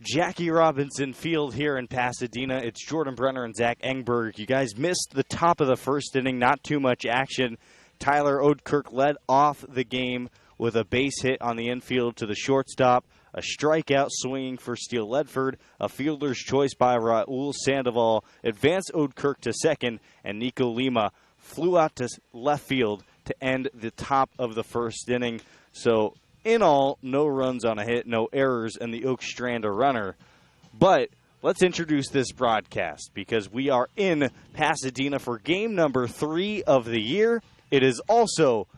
Jackie Robinson Field here in Pasadena. It's Jordan Brenner and Zach Engberg. You guys missed the top of the first inning, not too much action. Tyler Oudkirk led off the game with a base hit on the infield to the shortstop, a strikeout swinging for Steele Ledford, a fielder's choice by Raul Sandoval, advanced Oudkirk to second, and Nico Lima flew out to left field to end the top of the first inning. So in all, no runs on a hit, no errors, and the Oaks strand a runner. But let's introduce this broadcast because we are in Pasadena for game number 3 of the year. It is also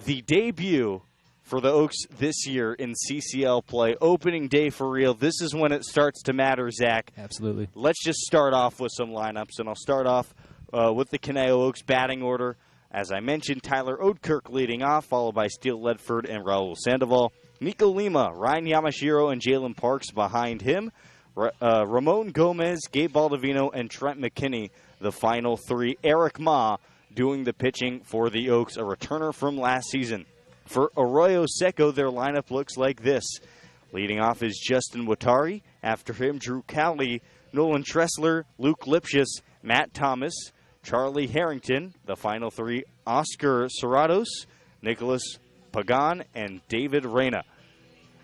the debut for the Oaks this year in CCL play. Opening day for real. This is when it starts to matter, Zach. Absolutely. Let's just start off with some lineups, and I'll start off with the Conejo Oaks batting order. As I mentioned, Tyler Oudkirk leading off, followed by Steele Ledford and Raul Sandoval. Nico Lima, Ryan Yamashiro, and Jalen Parks behind him. Ramon Gomez, Gabe Baldovino, and Trent McKinney, the final 3. Eric Ma doing the pitching for the Oaks, a returner from last season. For Arroyo Seco, their lineup looks like this. Leading off is Justin Watari. After him, Drew Cowley, Nolan Tressler, Luke Lipschitz, Matt Thomas, Charlie Harrington, the final 3, Oscar Serratos, Nicholas Pagan, and David Reyna.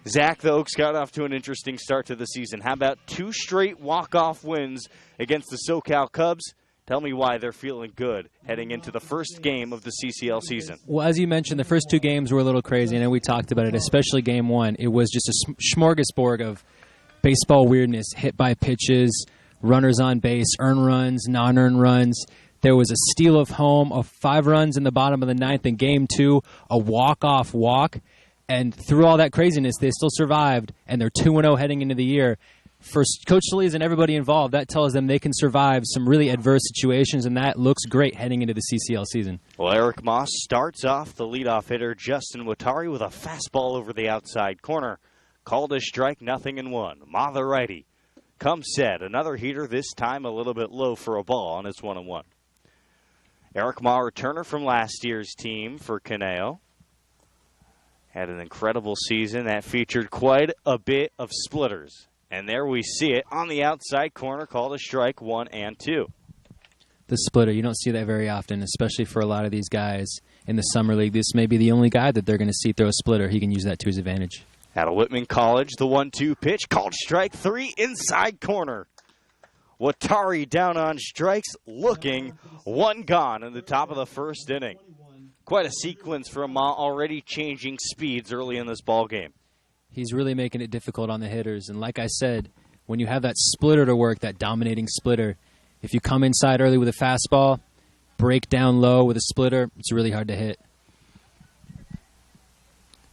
Zach, the Oaks got off to an interesting start to the season. How about 2 straight walk-off wins against the SoCal Cubs? Tell me why they're feeling good heading into the first game of the CCL season. Well, as you mentioned, the first 2 games were a little crazy, and we talked about it, especially game 1. It was just a smorgasbord of baseball weirdness, hit by pitches, runners on base, earned runs, non-earned runs. There was a steal of home of 5 runs in the bottom of the 9th in Game 2, a walk-off walk. And through all that craziness, they still survived, and they're 2-0 heading into the year. For Coach Solis and everybody involved, that tells them they can survive some really adverse situations, and that looks great heading into the CCL season. Well, Eric Moss starts off the leadoff hitter, Justin Watari, with a fastball over the outside corner. Called a strike, 0-1. Ma the righty. Come set, another heater, this time a little bit low for a ball, and it's 1-1. Eric Ma, returner from last year's team for Conejo. Had an incredible season that featured quite a bit of splitters. And there we see it on the outside corner, called a strike, 1 and 2. The splitter, you don't see that very often, especially for a lot of these guys in the summer league. This may be the only guy that they're going to see throw a splitter. He can use that to his advantage. Out of Whitman College, the 1-2 pitch, called strike 3, inside corner. Watari down on strikes, looking, 1 gone in the top of the first inning. Quite a sequence for Ma, already changing speeds early in this ball game. He's really making it difficult on the hitters. And like I said, when you have that splitter to work, that dominating splitter, if you come inside early with a fastball, break down low with a splitter, it's really hard to hit.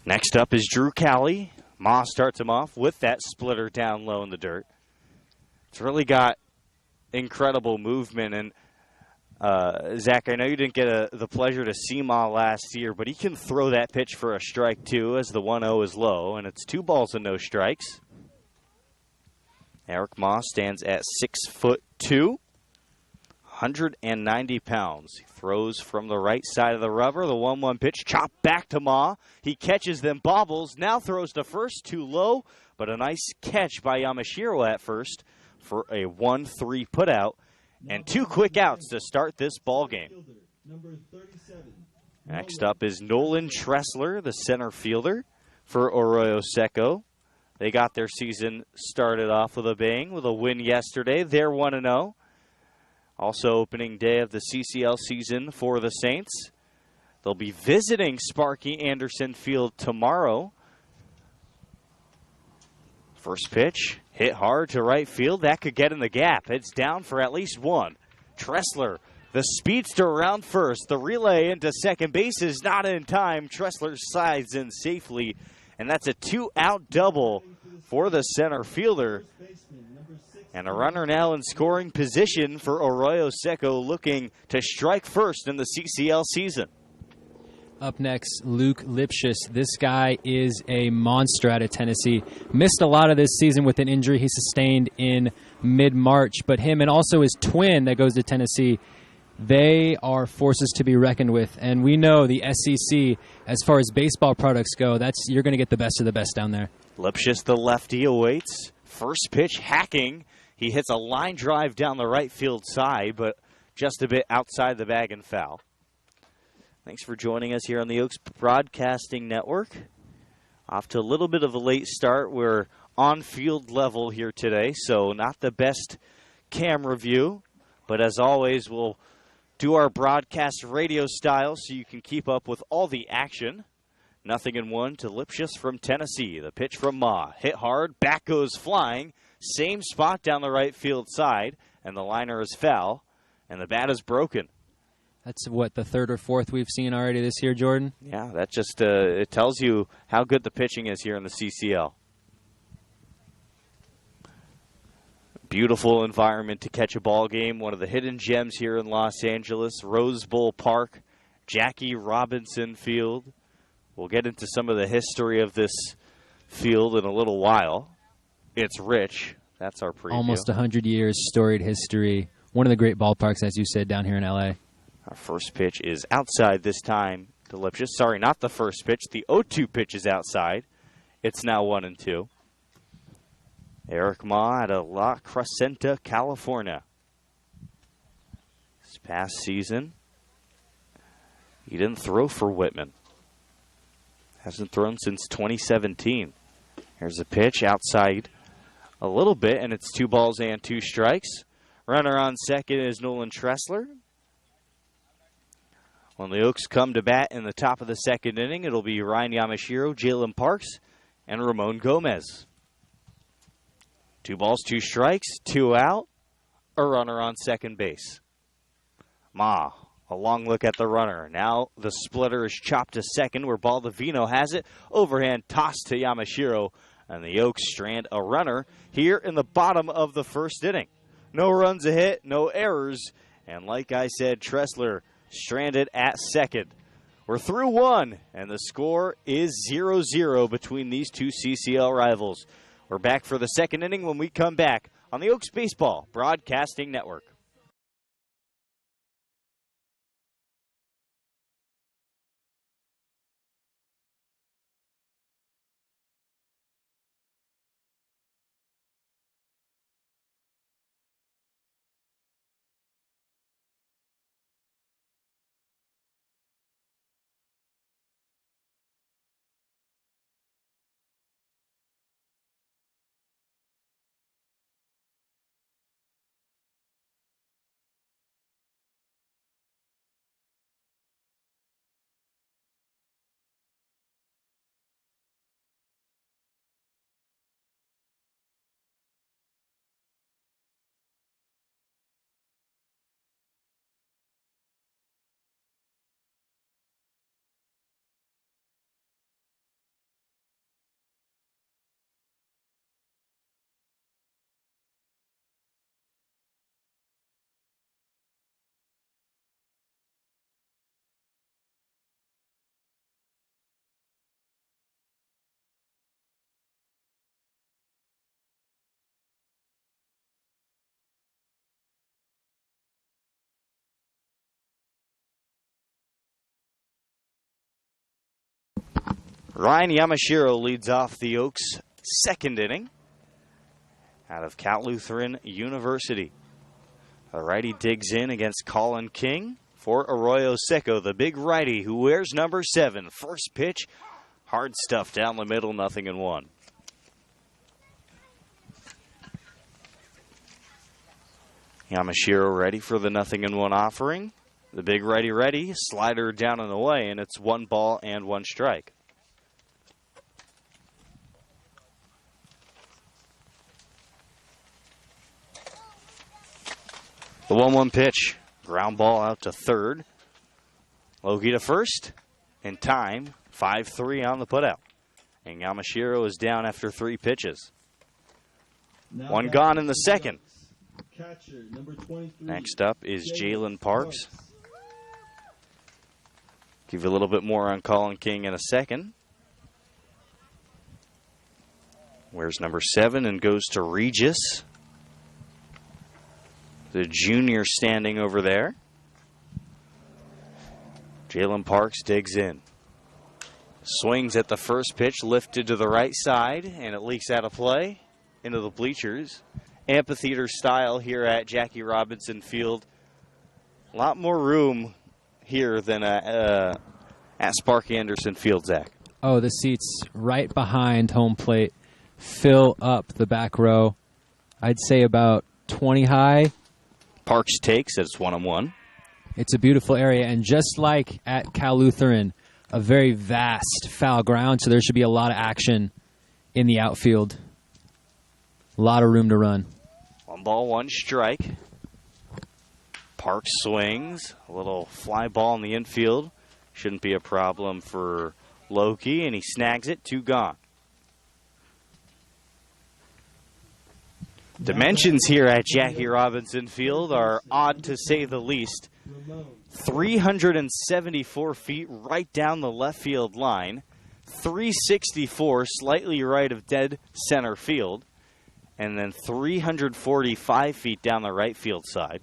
Next up is Drew Cowley. Ma starts him off with that splitter down low in the dirt. It's really got incredible movement. And Zach, I know you didn't get the pleasure to see Ma last year, but he can throw that pitch for a strike, too, as the 1-0 is low, and it's 2 balls and no strikes. Eric Ma stands at 6'2", 190 pounds. He throws from the right side of the rubber. The 1-1 pitch, chopped back to Ma. He catches them, bobbles, now throws to first, too low, but a nice catch by Yamashiro at first for a 1-3 putout. And 2 quick outs to start this ball game. Next up is Nolan Tressler, the center fielder for Arroyo Seco. They got their season started off with a bang with a win yesterday. They're 1-0. Also opening day of the CCL season for the Saints. They'll be visiting Sparky Anderson Field tomorrow. First pitch, hit hard to right field. That could get in the gap. It's down for at least 1. Tressler, the speedster around first. The relay into second base is not in time. Tressler slides in safely, and that's a 2-out double for the center fielder. And a runner now in scoring position for Arroyo Seco, looking to strike first in the CCL season. Up next, Luke Lipschitz. This guy is a monster out of Tennessee. Missed a lot of this season with an injury he sustained in mid-March. But him and also his twin that goes to Tennessee, they are forces to be reckoned with. And we know the SEC, as far as baseball products go, you're going to get the best of the best down there. Lipschitz, the lefty, awaits. First pitch, hacking. He hits a line drive down the right field side, but just a bit outside the bag and foul. Thanks for joining us here on the Oaks Broadcasting Network. Off to a little bit of a late start. We're on field level here today, so not the best camera view. But as always, we'll do our broadcast radio style so you can keep up with all the action. 0-1 to Lipschitz from Tennessee. The pitch from Ma. Hit hard, back goes flying. Same spot down the right field side, and the liner is foul, and the bat is broken. That's what, the third or fourth we've seen already this year, Jordan? Yeah, that just it tells you how good the pitching is here in the CCL. Beautiful environment to catch a ball game. One of the hidden gems here in Los Angeles, Rose Bowl Park, Jackie Robinson Field. We'll get into some of the history of this field in a little while. It's rich. That's our preview. Almost 100 years, storied history. One of the great ballparks, as you said, down here in L.A. Our first pitch is outside this time to Lipschitz. Sorry, not the first pitch. The 0-2 pitch is outside. It's now 1-2. Eric Ma out of La Crescenta, California. This past season, he didn't throw for Whitman. Hasn't thrown since 2017. Here's a pitch outside a little bit, and it's 2 balls and 2 strikes. Runner on second is Nolan Tressler. When the Oaks come to bat in the top of the second inning, it'll be Ryan Yamashiro, Jalen Parks, and Ramon Gomez. 2 balls, 2 strikes, 2 out, a runner on second base. Ma, a long look at the runner. Now the splitter is chopped to second where Baldovino has it. Overhand toss to Yamashiro, and the Oaks strand a runner here in the bottom of the first inning. No runs a hit, no errors, and like I said, Tressler stranded at second. We're through 1, and the score is 0-0 between these two CCL rivals. We're back for the second inning when we come back on the Oaks Baseball Broadcasting Network. Ryan Yamashiro leads off the Oaks' second inning out of Cal Lutheran University. The righty digs in against Colin King for Arroyo Seco, the big righty who wears number 7. First pitch, hard stuff down the middle, 0-1. Yamashiro ready for the 0-1 offering. The big righty ready, slider down and away, and it's 1 ball and 1 strike. The 1-1 pitch, ground ball out to third. Logie to first, in time, 5-3 on the putout. And Yamashiro is down after 3 pitches. Now 1 gone in the second. Catcher, number 23. Next up is Jalen Parks. Give you a little bit more on Colin King in a second. Wears number 7 and goes to Regis. The junior standing over there. Jalen Parks digs in. Swings at the first pitch, lifted to the right side, and it leaks out of play. into the bleachers. Amphitheater style here at Jackie Robinson Field. A lot more room here than at Sparky Anderson Field, Zach. Oh, the seats right behind home plate fill up the back row. I'd say about 20 high. Parks takes, it's 1-1. It's a beautiful area, and just like at Cal Lutheran, a very vast foul ground, so there should be a lot of action in the outfield. A lot of room to run. 1 ball, 1 strike. Parks swings. A little fly ball in the infield. Shouldn't be a problem for Loki, and he snags it. 2 gone. Dimensions here at Jackie Robinson Field are odd to say the least. 374 feet right down the left field line. 364 slightly right of dead center field. And then 345 feet down the right field side.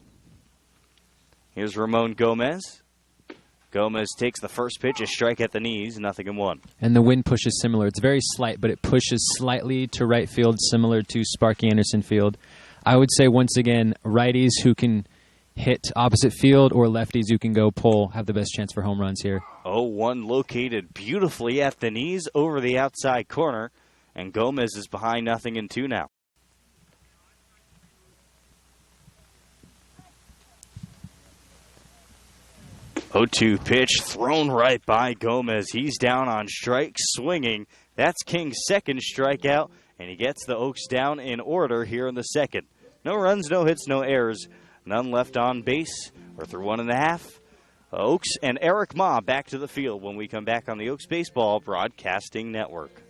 Here's Ramon Gomez. Gomez takes the first pitch, a strike at the knees, 0-1. And the wind push is similar. It's very slight, but it pushes slightly to right field, similar to Sparky Anderson Field. I would say, once again, righties who can hit opposite field or lefties who can go pull have the best chance for home runs here. 0-1 located beautifully at the knees over the outside corner, and Gomez is behind 0-2 now. Oh, 2 pitch thrown right by Gomez. He's down on strike, swinging. That's King's second strikeout, and he gets the Oaks down in order here in the second. No runs, no hits, no errors. None left on base. We're through 1.5. Oaks and Eric Ma back to the field when we come back on the Oaks Baseball Broadcasting Network.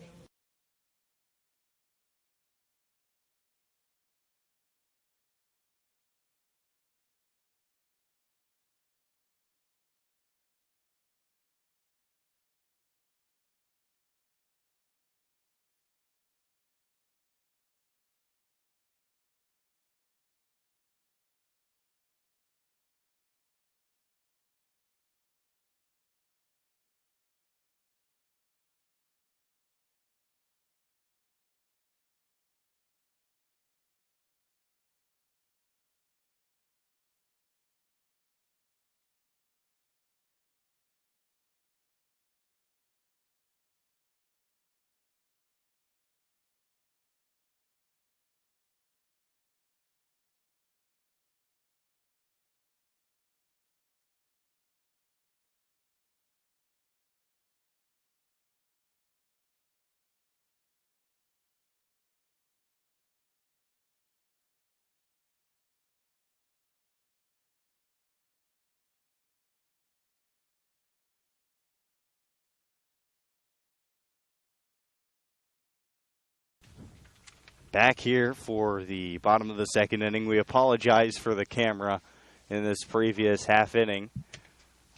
Back here for the bottom of the second inning. We apologize for the camera in this previous half inning.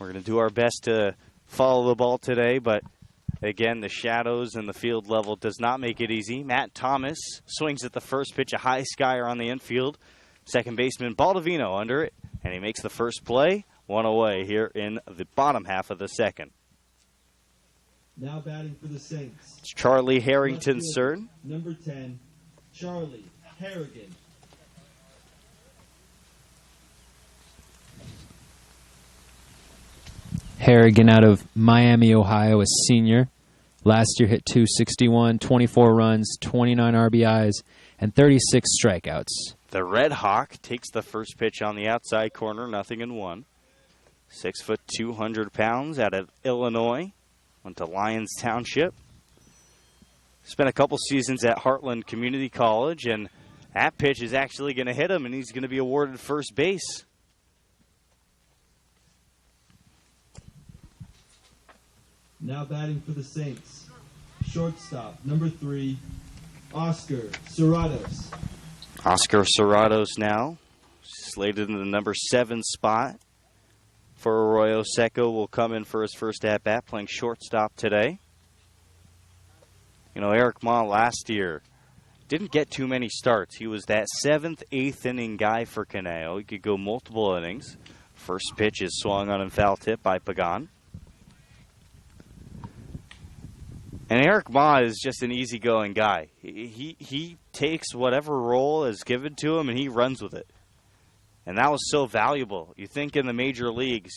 We're going to do our best to follow the ball today, but again, the shadows and the field level does not make it easy. Matt Thomas swings at the first pitch, a high skyer on the infield. Second baseman Baldovino under it, and he makes the first play. 1 away here in the bottom half of the second. Now batting for the Saints. It's Charlie Harrington's turn. Number 10, Charlie Harrigan. Harrigan out of Miami, Ohio, a senior. Last year hit .261, 24 runs, 29 RBIs, and 36 strikeouts. The Red Hawk takes the first pitch on the outside corner, 0-1. 6 foot 200 pounds out of Illinois. Went to Lyons Township. Spent a couple seasons at Heartland Community College, and that pitch is actually going to hit him, and he's going to be awarded first base. Now batting for the Saints. Shortstop, number 3, Oscar Serratos. Oscar Serratos now slated in the number 7 spot for Arroyo. Seco will come in for his first at-bat, playing shortstop today. You know, Eric Ma last year didn't get too many starts. He was that 7th, 8th inning guy for Conejo. He could go multiple innings. First pitch is swung on and foul tip by Pagan. And Eric Ma is just an easygoing guy. He takes whatever role is given to him and he runs with it. And that was so valuable. You think in the major leagues,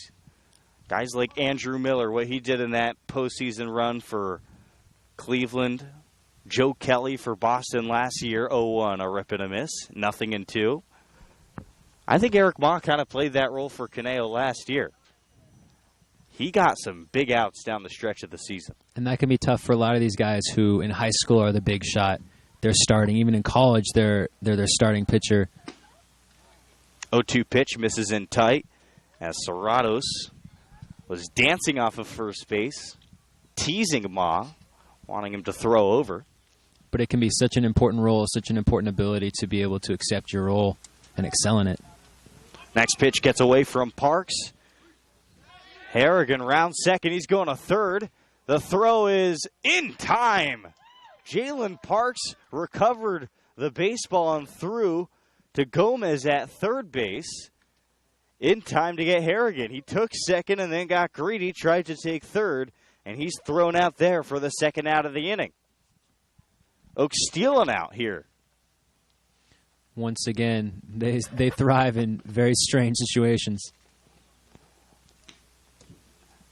guys like Andrew Miller, what he did in that postseason run for Cleveland, Joe Kelly for Boston last year, 0-1, a rip and a miss, nothing in 2. I think Eric Ma kind of played that role for Conejo last year. He got some big outs down the stretch of the season. And that can be tough for a lot of these guys who in high school are the big shot. They're starting. Even in college, they're their starting pitcher. 0-2 pitch misses in tight as Serratos was dancing off of first base, teasing Ma, wanting him to throw over. But it can be such an important role, such an important ability to be able to accept your role and excel in it. Next pitch gets away from Parks. Harrigan rounds second. He's going to third. The throw is in time. Jalen Parks recovered the baseball and threw to Gomez at third base in time to get Harrigan. He took second and then got greedy, tried to take third, and he's thrown out there for the second out of the inning. Oaks stealing out here. Once again, they thrive in very strange situations.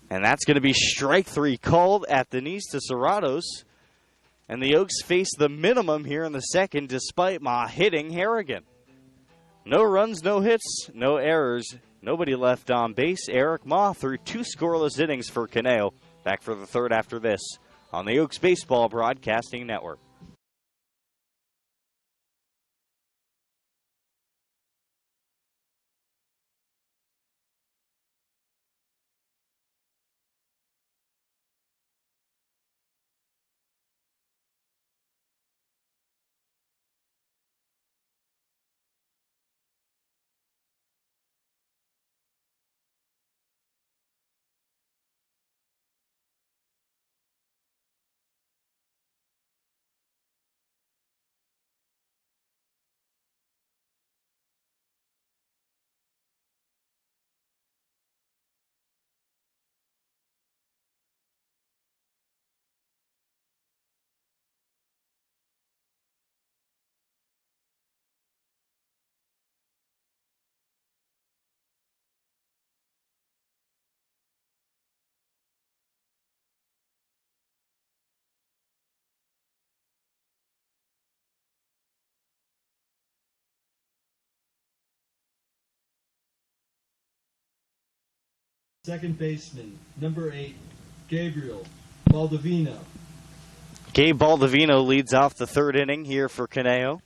And that's going to be strike 3 called at the knees to Serratos. And the Oaks face the minimum here in the second despite Ma hitting Harrigan. No runs, no hits, no errors. Nobody left on base. Eric Ma threw 2 scoreless innings for Conejo. Back for the third after this on the Oaks Baseball Broadcasting Network. Second baseman, number 8, Gabriel Baldovino. Gabe Baldovino leads off the third inning here for Conejo.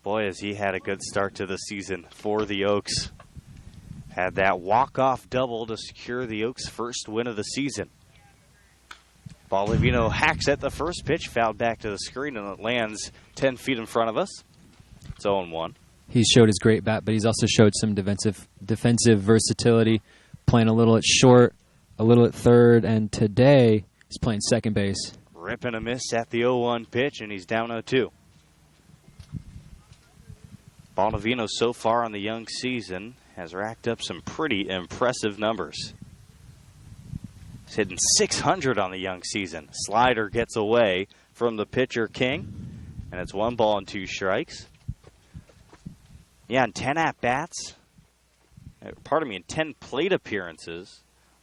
Boy, has he had a good start to the season for the Oaks. Had that walk-off double to secure the Oaks' first win of the season. Baldovino hacks at the first pitch, fouled back to the screen, and it lands 10 feet in front of us. It's 0-1. He's showed his great bat, but he's also showed some defensive versatility, playing a little at short, a little at third, and today he's playing second base. Rip and a miss at the 0-1 pitch, and he's down 0-2. Baldovino so far on the young season has racked up some pretty impressive numbers. He's hitting .600 on the young season. Slider gets away from the pitcher King, and it's 1 ball and 2 strikes. Yeah, in 10 at-bats, in 10 plate appearances,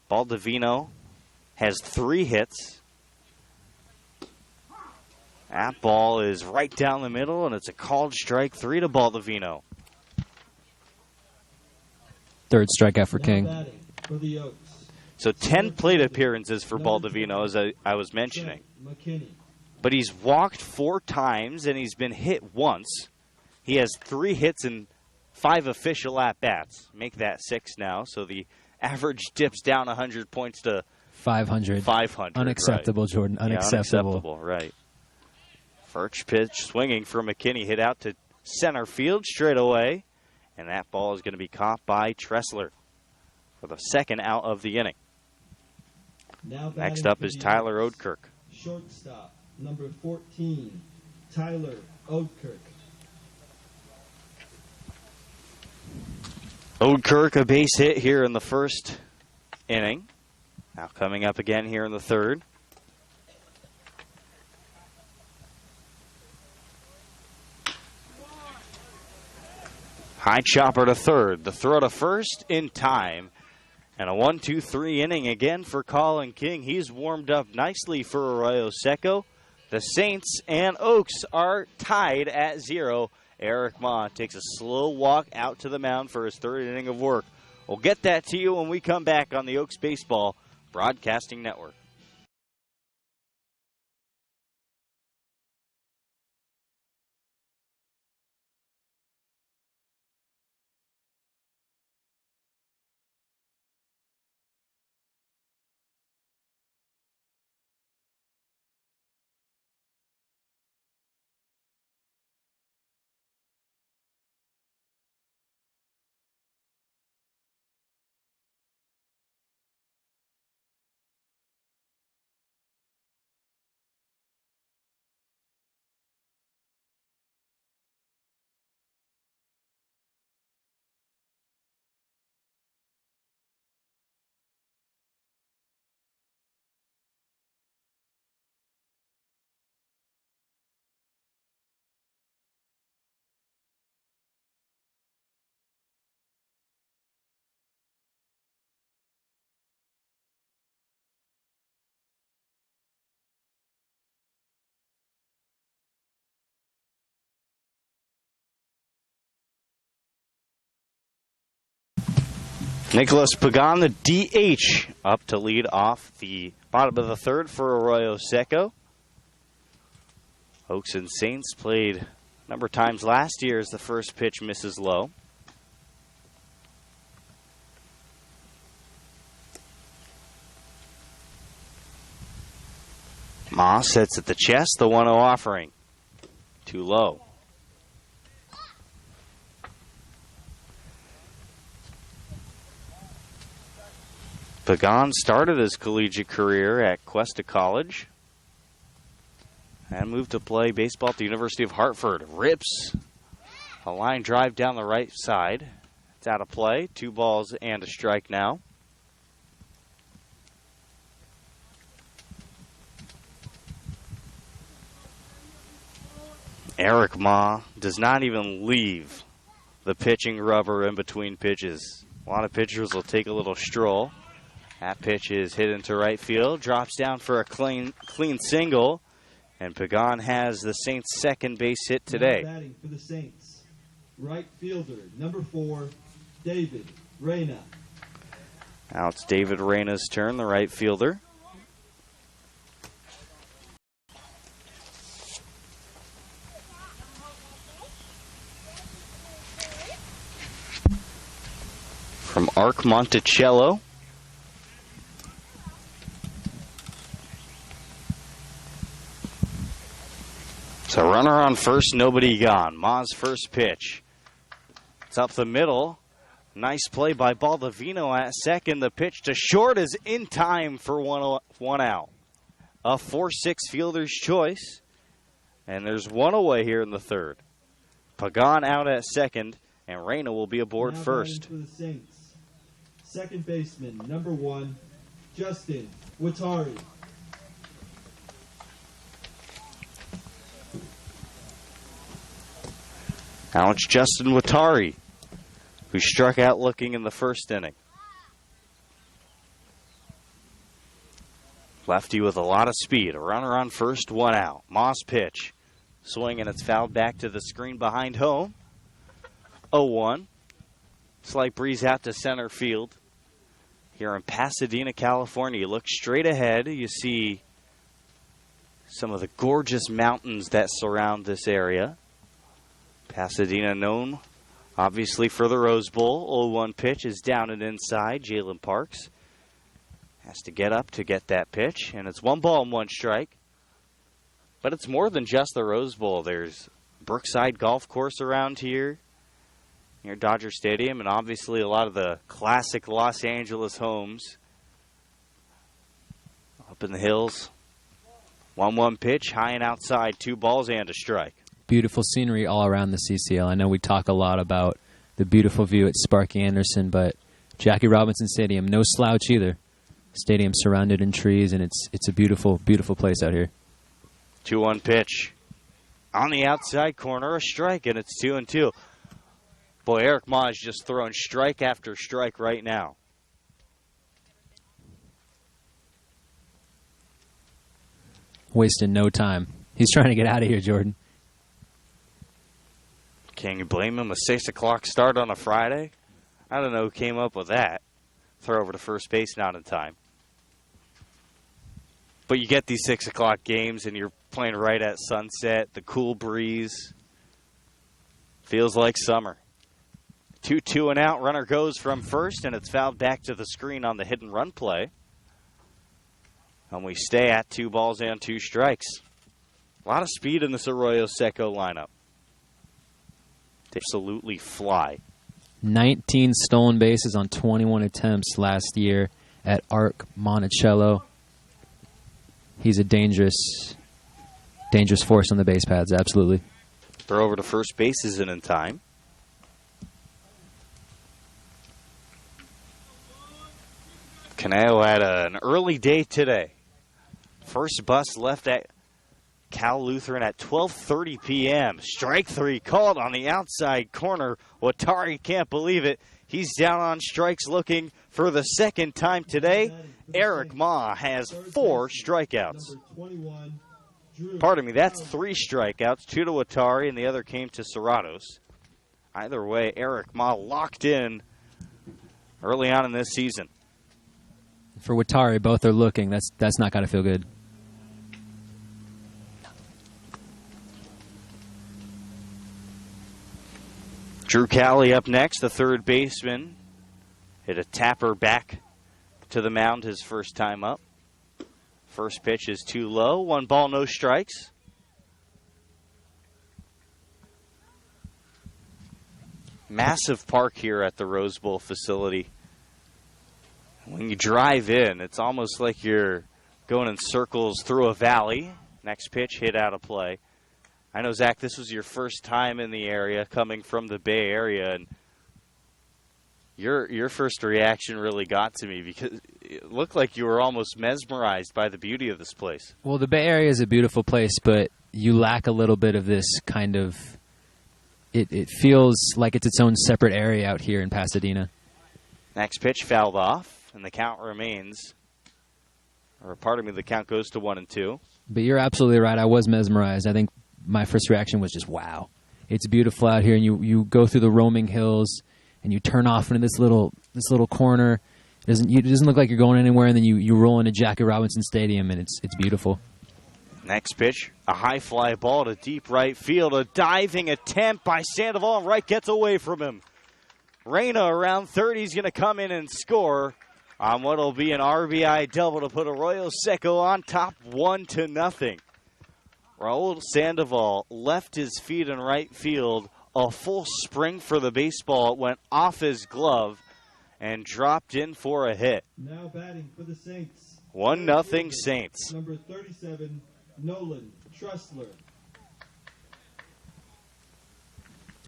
Baldovino has 3 hits. That ball is right down the middle, and it's a called strike 3 to Baldovino. Third strikeout for Now King. batting for the Oaks. So 10 plate appearances for Baldovino, as I was mentioning. McKinney. But he's walked 4 times, and he's been hit once. He has 3 hits and 5 official at-bats. Make that 6 now, so the average dips down 100 points to 500. 500. Unacceptable, right. Jordan. Yeah, Unacceptable. unacceptable, right. First pitch swinging for McKinney, hit out to center field straight away, and that ball is going to be caught by Tressler for the second out of the inning. Now batting Next up for is the Tyler Oaks. Oudkirk. Shortstop, number 14, Tyler Oudkirk. Oudkirk, a base hit here in the first inning. Now coming up again here in the third. High chopper to third. The throw to first in time. And a 1-2-3 inning again for Colin King. He's warmed up nicely for Arroyo Seco. The Saints and Oaks are tied at 0. Eric Ma takes a slow walk out to the mound for his third inning of work. We'll get that to you when we come back on the Oaks Baseball Broadcasting Network. Nicholas Pagan, the DH, up to lead off the bottom of the third for Arroyo Seco. Oaks and Saints played a number of times last year as the first pitch misses low. Ma sets at the chest, the 1-0 offering. Too low. Pagan started his collegiate career at Cuesta College and moved to play baseball at the University of Hartford. Rips a line drive down the right side. It's out of play. 2 balls and a strike now. Eric Ma does not even leave the pitching rubber in between pitches. A lot of pitchers will take a little stroll. That pitch is hit into right field, drops down for a clean single, and Pagan has the Saints' second base hit today. Now batting for the Saints, right fielder, number 4, David Reyna. Now it's David Reyna's turn, the right fielder. From Arc Monticello. So runner on first, nobody gone. Ma's first pitch. It's up the middle. Nice play by Baldovino at second. The pitch to short is in time for one out. A 4-6 fielder's choice. And there's one away here in the third. Pagan out at second, and Reyna will be aboard now first. For the Saints, second baseman, number 1, Justin Watari. Now it's Justin Watari, who struck out looking in the first inning. Lefty with a lot of speed. A runner on first, 1 out. Moss pitch. Swing, and it's fouled back to the screen behind home. 0-1. Slight breeze out to center field. Here in Pasadena, California. You look straight ahead. You see some of the gorgeous mountains that surround this area. Pasadena known, obviously, for the Rose Bowl. 0-1 pitch is down and inside. Jalen Parks has to get up to get that pitch, and it's 1 ball and 1 strike. But it's more than just the Rose Bowl. There's Brookside Golf Course around here near Dodger Stadium, and obviously a lot of the classic Los Angeles homes up in the hills. 1-1 pitch, high and outside, 2 balls and a strike. Beautiful scenery all around the CCL. I know we talk a lot about the beautiful view at Sparky Anderson, but Jackie Robinson Stadium, no slouch either. Stadium surrounded in trees, and it's a beautiful, beautiful place out here. 2-1 pitch. On the outside corner, a strike, and it's 2-2. Boy, Eric Ma is just throwing strike after strike right now. Wasting no time. He's trying to get out of here, Jordan. Can you blame him? A 6 o'clock start on a Friday? I don't know who came up with that. Throw over to first base, not in time. But you get these 6 o'clock games, and you're playing right at sunset, the cool breeze. Feels like summer. 2-2 and out. Runner goes from first, and it's fouled back to the screen on the hit and run play. And we stay at 2 balls and 2 strikes. A lot of speed in this Arroyo Seco lineup. They absolutely fly. 19 stolen bases on 21 attempts last year at Arc Monticello. He's a dangerous force on the base paths, absolutely. Throw over to first base isn't in time. Conejo had an early day today. First bus left at Cal Lutheran at 12:30 p.m. Strike 3 called on the outside corner. Watari can't believe it. He's down on strikes looking for the second time today. Eric Ma has 4 strikeouts. Pardon me, that's 3 strikeouts. 2 to Watari and the other came to Serratos. Either way, Eric Ma locked in early on in this season. For Watari, both are looking. That's not got to feel good. Drew Cowley up next, the third baseman. Hit a tapper back to the mound his first time up. First pitch is too low. 1 ball, no strikes. Massive park here at the Rose Bowl facility. When you drive in, it's almost like you're going in circles through a valley. Next pitch, hit out of play. I know, Zach, this was your first time in the area, coming from the Bay Area, and your first reaction really got to me because it looked like you were almost mesmerized by the beauty of this place. Well, the Bay Area is a beautiful place, but you lack a little bit of this kind of it feels like it's its own separate area out here in Pasadena. Next pitch fouled off, and the count remains, or pardon me, the count goes to 1-2. But you're absolutely right. I was mesmerized. I think my first reaction was just, wow. It's beautiful out here, and you go through the roaming hills, and you turn off into this little corner. It doesn't look like you're going anywhere, and then you roll into Jackie Robinson Stadium, and it's beautiful. Next pitch, a high fly ball to deep right field. A diving attempt by Sandoval, and right gets away from him. Reyna around third. He's going to come in and score on what will be an RBI double to put Arroyo Seco on top 1-0. Raul Sandoval left his feet in right field. A full spring for the baseball. It went off his glove and dropped in for a hit. Now batting for the Saints. 1-0 Saints. Number 37, Nolan Tressler.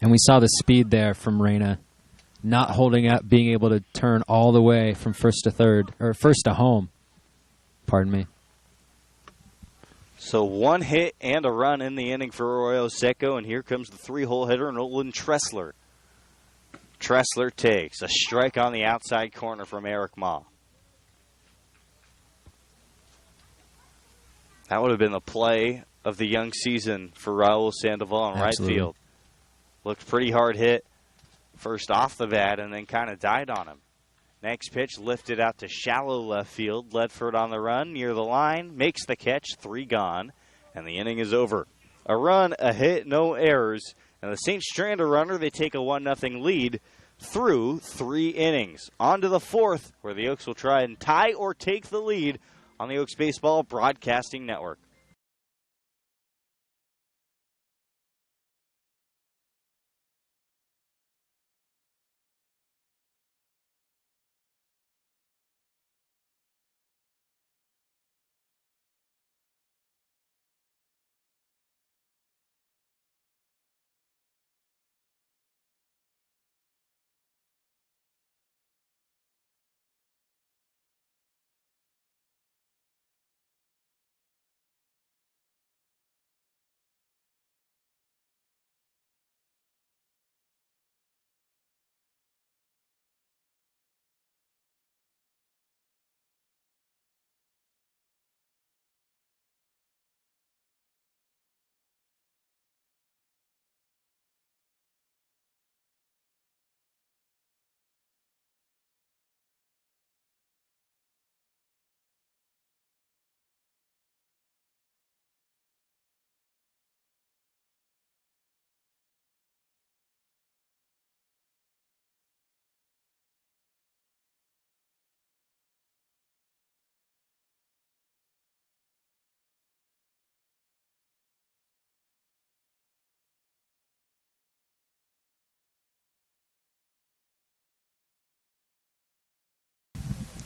And we saw the speed there from Reyna, not holding up, being able to turn all the way from first to third, or first to home. Pardon me. So 1 hit and a run in the inning for Arroyo Seco, and here comes the 3-hole hitter, Nolan Tressler. Tressler takes a strike on the outside corner from Eric Ma. That would have been the play of the young season for Raul Sandoval in right field. Looked pretty hard hit first off the bat and then kind of died on him. Next pitch lifted out to shallow left field. Ledford on the run near the line. Makes the catch. 3 gone. And the inning is over. A run, a hit, no errors. And the St. Strand runner, they take a 1-0 lead through 3 innings. On to the 4th, where the Oaks will try and tie or take the lead on the Oaks Baseball Broadcasting Network.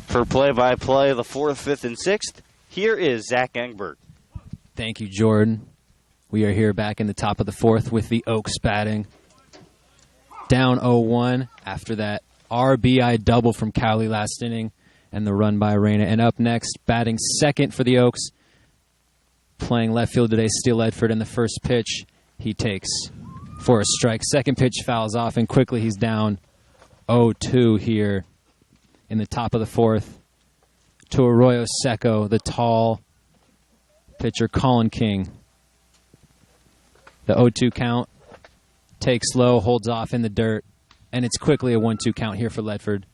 For play-by-play, the 4th, 5th, and 6th, here is Zach Engberg. Thank you, Jordan. We are here back in the top of the 4th with the Oaks batting. Down 0-1 after that RBI double from Cowley last inning and the run by Reyna. And up next, batting second for the Oaks, playing left field today, Steele Ledford. And the first pitch he takes for a strike. Second pitch fouls off, and quickly he's down 0-2 here in the top of the 4th to Arroyo Seco, the tall pitcher Colin King. The 0-2 count, takes low, holds off in the dirt, and it's quickly a 1-2 count here for Ledford.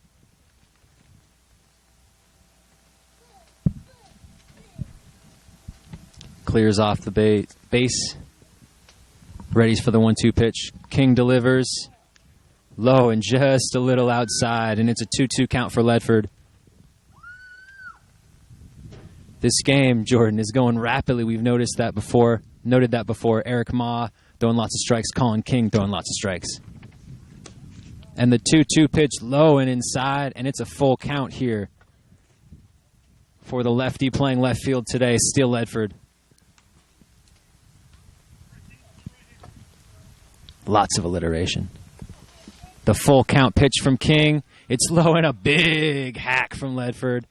Clears off the base. Readies for the 1-2 pitch. King delivers. Low and just a little outside, and it's a 2-2 count for Ledford. This game, Jordan, is going rapidly. We've noted that before. Eric Ma throwing lots of strikes. Colin King throwing lots of strikes. And the 2-2 pitch low and inside, and it's a full count here for the lefty playing left field today, Steele Ledford. Lots of alliteration. The full count pitch from King. It's low and a big hack from Ledford.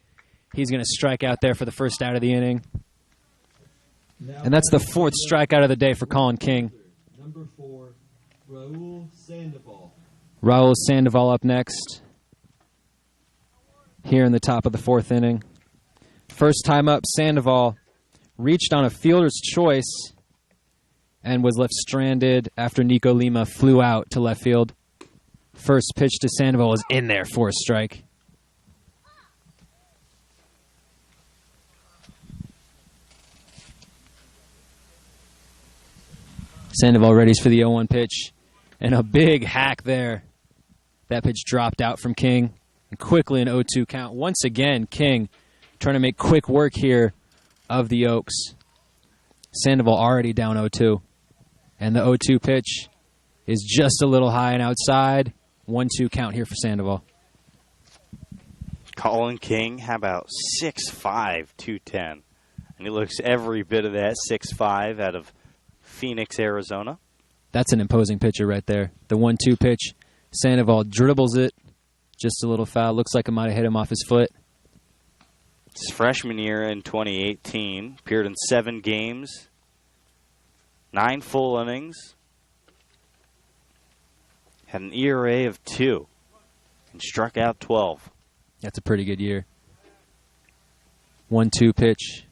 He's going to strike out there for the first out of the inning. And that's the 4th strikeout of the day for Colin King. Number 4, Raul Sandoval. Raul Sandoval up next here in the top of the 4th inning. First time up, Sandoval reached on a fielder's choice and was left stranded after Nico Lima flew out to left field. First pitch to Sandoval is in there for a strike. Sandoval readies for the 0-1 pitch. And a big hack there. That pitch dropped out from King. And quickly an 0-2 count. Once again, King trying to make quick work here of the Oaks. Sandoval already down 0-2. And the 0-2 pitch is just a little high and outside. 1-2 count here for Sandoval. Colin King, how about 6'5", 210? And he looks every bit of that 6'5" out of Phoenix, Arizona. That's an imposing pitcher right there. The 1-2 pitch. Sandoval dribbles it. Just a little foul. Looks like it might have hit him off his foot. His freshman year in 2018. Appeared in 7 games. 9 full innings. Had an ERA of 2 and struck out 12. That's a pretty good year. 1-2 pitch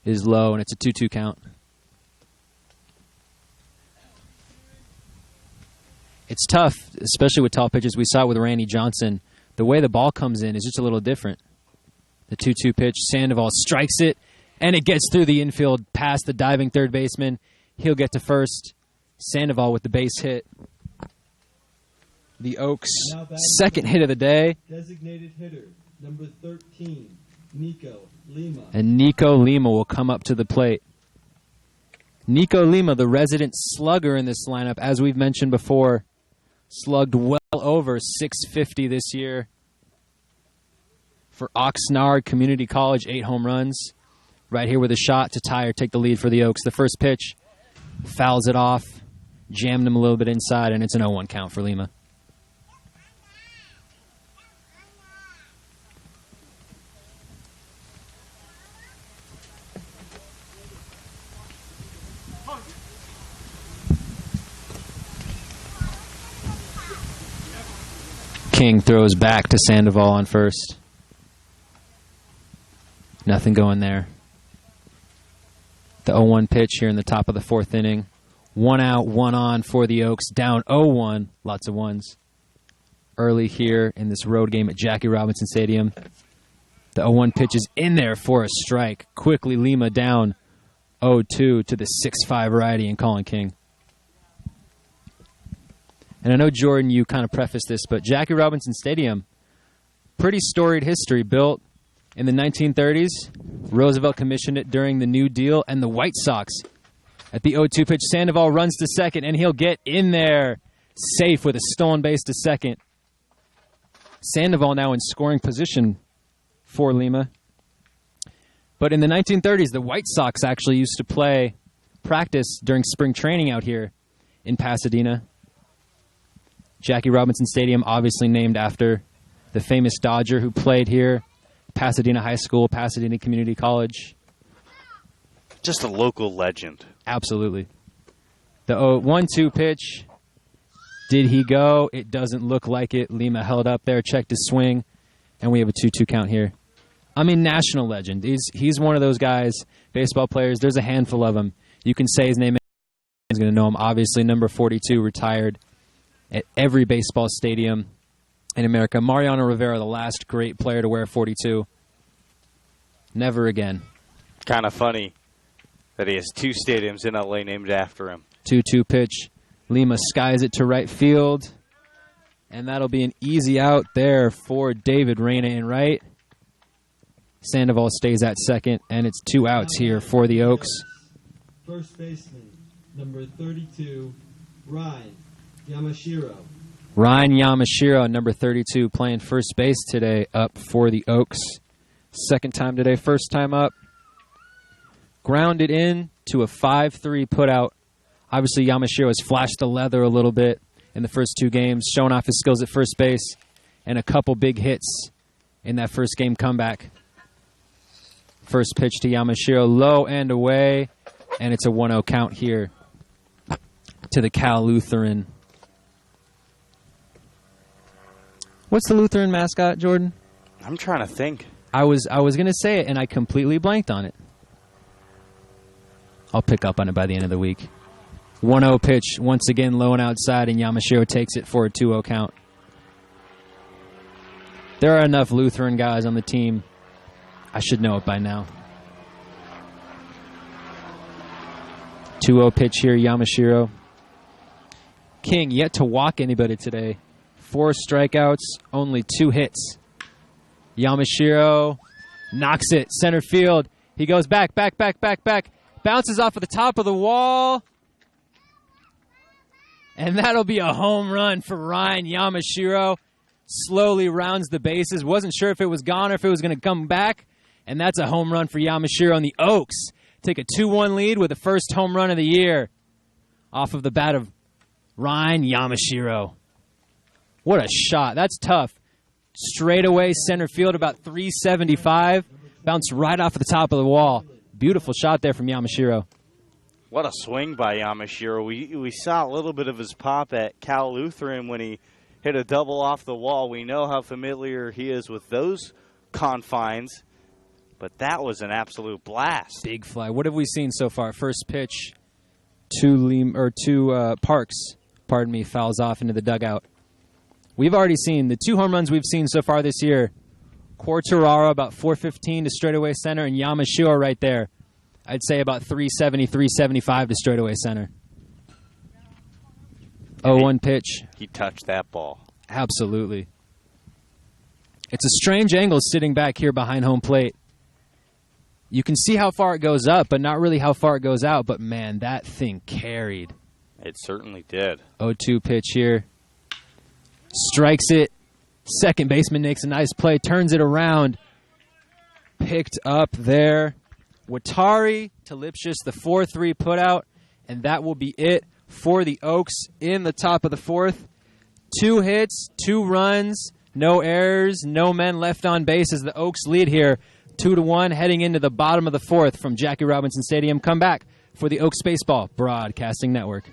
is low, and it's a 2-2 count. It's tough, especially with tall pitches. We saw it with Randy Johnson. The way the ball comes in is just a little different. The 2-2 pitch, Sandoval strikes it, and it gets through the infield past the diving third baseman. He'll get to first. Sandoval with the base hit. The Oaks' second hit of the day. Designated hitter, number 13, Nico Lima. And Nico Lima will come up to the plate. Nico Lima, the resident slugger in this lineup, as we've mentioned before, slugged well over 650 this year. For Oxnard Community College, 8 home runs. Right here with a shot to tie or take the lead for the Oaks. The first pitch fouls it off, jammed him a little bit inside, and it's an 0-1 count for Lima. King throws back to Sandoval on first. Nothing going there. The 0-1 pitch here in the top of the 4th inning. 1 out, 1 on for the Oaks. Down 0-1. Lots of ones. Early here in this road game at Jackie Robinson Stadium. The 0-1 pitch is in there for a strike. Quickly Lima down 0-2 to the 6'5" righty and Colin King. And I know, Jordan, you kind of prefaced this, but Jackie Robinson Stadium, pretty storied history, built in the 1930s. Roosevelt commissioned it during the New Deal, and the White Sox. At the 0-2 pitch, Sandoval runs to second, and he'll get in there safe with a stolen base to second. Sandoval now in scoring position for Lima. But in the 1930s, the White Sox actually used to practice during spring training out here in Pasadena. Jackie Robinson Stadium, obviously named after the famous Dodger who played here. Pasadena High School, Pasadena Community College. Just a local legend. Absolutely. The 1-2 pitch. Did he go? It doesn't look like it. Lima held up there, checked his swing, and we have a 2-2 count here. I mean, national legend. He's one of those guys, baseball players. There's a handful of them. You can say his name. He's going to know him. Obviously, number 42 retired at every baseball stadium in America. Mariano Rivera, the last great player to wear 42. Never again. Kind of funny that he has 2 stadiums in L.A. named after him. 2-2 pitch. Lima skies it to right field. And that'll be an easy out there for David Reyna in right. Sandoval stays at second, and it's 2 outs here for the Oaks. First baseman, number 32, Ryan Yamashiro. Ryan Yamashiro, number 32, playing first base today, up for the Oaks. Second time today, first time up. Grounded in to a 5-3 putout. Obviously, Yamashiro has flashed the leather a little bit in the first 2 games, showing off his skills at first base, and a couple big hits in that first game comeback. First pitch to Yamashiro, low and away, and it's a 1-0 count here to the Cal Lutheran. What's the Lutheran mascot, Jordan? I'm trying to think. I was going to say it, and I completely blanked on it. I'll pick up on it by the end of the week. 1-0 pitch, once again low and outside, and Yamashiro takes it for a 2-0 count. There are enough Lutheran guys on the team. I should know it by now. 2-0 pitch here, Yamashiro. King yet to walk anybody today. 4 strikeouts, only 2 hits. Yamashiro knocks it, center field. He goes back. Bounces off of the top of the wall. And that'll be a home run for Ryan Yamashiro. Slowly rounds the bases. Wasn't sure if it was gone or if it was going to come back. And that's a home run for Yamashiro. And the Oaks take a 2-1 lead with the first home run of the year off of the bat of Ryan Yamashiro. What a shot. That's tough. Straight away center field, about 375. Bounced right off the top of the wall. Beautiful shot there from Yamashiro. What a swing by Yamashiro. We saw a little bit of his pop at Cal Lutheran when he hit a double off the wall. We know how familiar he is with those confines, but that was an absolute blast. Big fly. What have we seen so far? First pitch to Parks, fouls off into the dugout. We've already seen the 2 home runs we've seen so far this year. Quartararo about 415 to straightaway center, and Yamashiro right there. I'd say about 370, 375 to straightaway center. 0-1 pitch. He touched that ball. Absolutely. It's a strange angle sitting back here behind home plate. You can see how far it goes up, but not really how far it goes out. But, man, that thing carried. It certainly did. 0-2 pitch here. Strikes it. Second baseman makes a nice play. Turns it around. Picked up there. Watari to Lipschitz, the 4-3 putout. And that will be it for the Oaks in the top of the 4th. 2 hits, 2 runs, no errors, no men left on base as the Oaks lead here 2-1 heading into the bottom of the 4th from Jackie Robinson Stadium. Come back for the Oaks Baseball Broadcasting Network.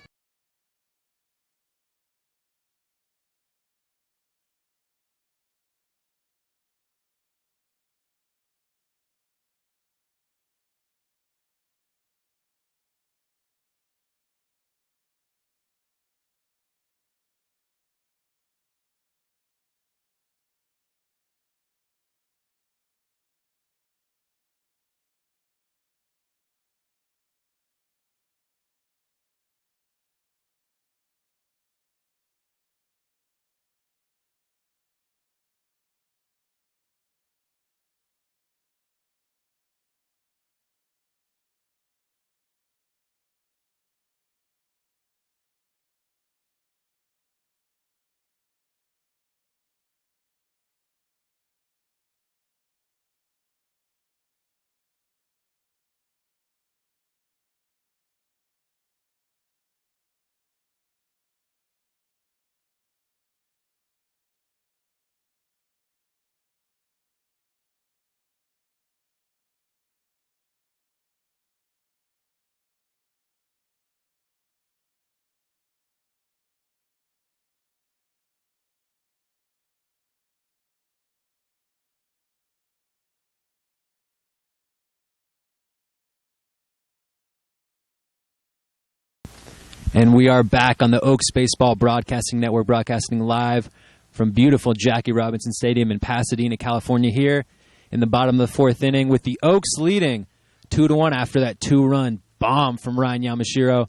And we are back on the Oaks Baseball Broadcasting Network, broadcasting live from beautiful Jackie Robinson Stadium in Pasadena, California, here in the bottom of the fourth inning with the Oaks leading 2-1 after that two-run bomb from Ryan Yamashiro.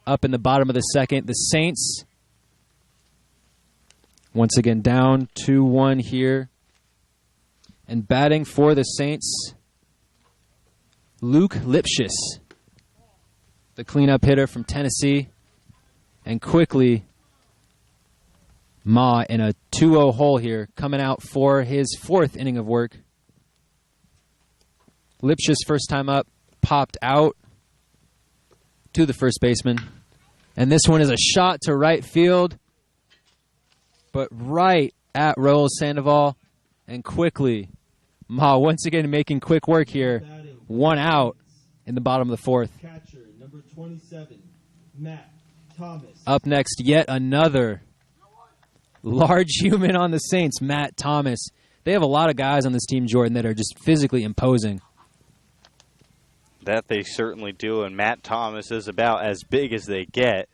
Up in the bottom of the second, the Saints once again down 2-1 here. And batting for the Saints, Luke Lipschitz, the cleanup hitter from Tennessee. And quickly, Ma in a 2-0 hole here, coming out for his fourth inning of work. Lipschitz, first time up, popped out to the first baseman. And this one is a shot to right field, but right at Raul Sandoval. And quickly, Ma once again making quick work here. One out in the bottom of the fourth. Catcher, number 27, Matt Thomas. Up next, yet another large human on the Saints, Matt Thomas. They have a lot of guys on this team, Jordan, that are just physically imposing. That they certainly do, and Matt Thomas is about as big as they get.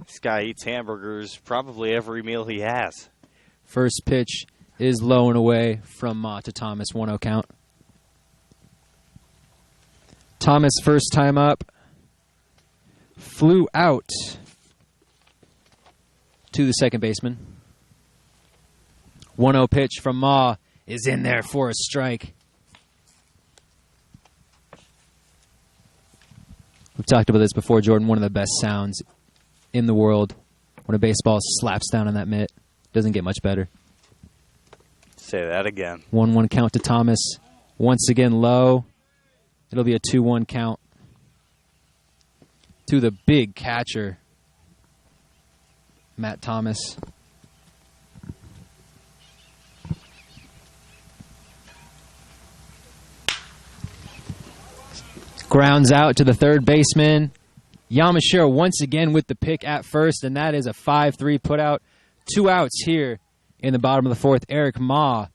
This guy eats hamburgers probably every meal he has. First pitch is low and away from Ma to Thomas, 1-0 count. Thomas, first time up, flew out to the second baseman. 1-0 pitch from Ma is in there for a strike. We've talked about this before, Jordan. One of the best sounds in the world when a baseball slaps down on that mitt. Doesn't get much better. Say that again. 1-1 count to Thomas. Once again low. It'll be a 2-1 count to the big catcher, Matt Thomas. Grounds out to the third baseman. Yamashiro once again with the pick at first, and that is a 5-3 putout. 2 outs here in the bottom of the fourth. Eric Ma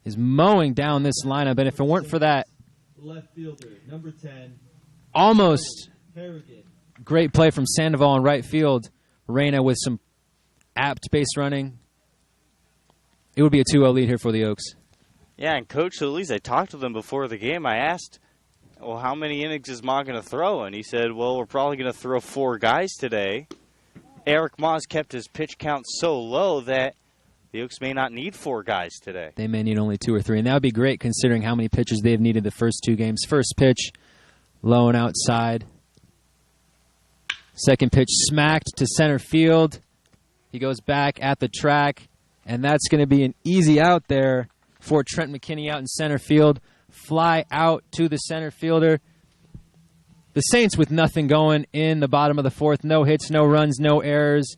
is mowing down this lineup, and if it weren't for that, Left fielder, number 10, almost Harrigan. great play from Sandoval in right field. Reyna with some apt base running. It would be a 2-0 lead here for the Oaks. Yeah, and Coach Solis, I talked to them before the game. I asked, well, how many innings is Ma going to throw? And he said, well, we're probably going to throw 4 guys today. Eric Ma's kept his pitch count so low that the Oaks may not need 4 guys today. They may need only 2 or 3, and that would be great considering how many pitchers they've needed the first 2 games. First pitch, low and outside. Second pitch smacked to center field. He goes back at the track, and that's going to be an easy out there for Trent McKinney out in center field. Fly out to the center fielder. The Saints with nothing going in the bottom of the fourth. No hits, no runs, no errors.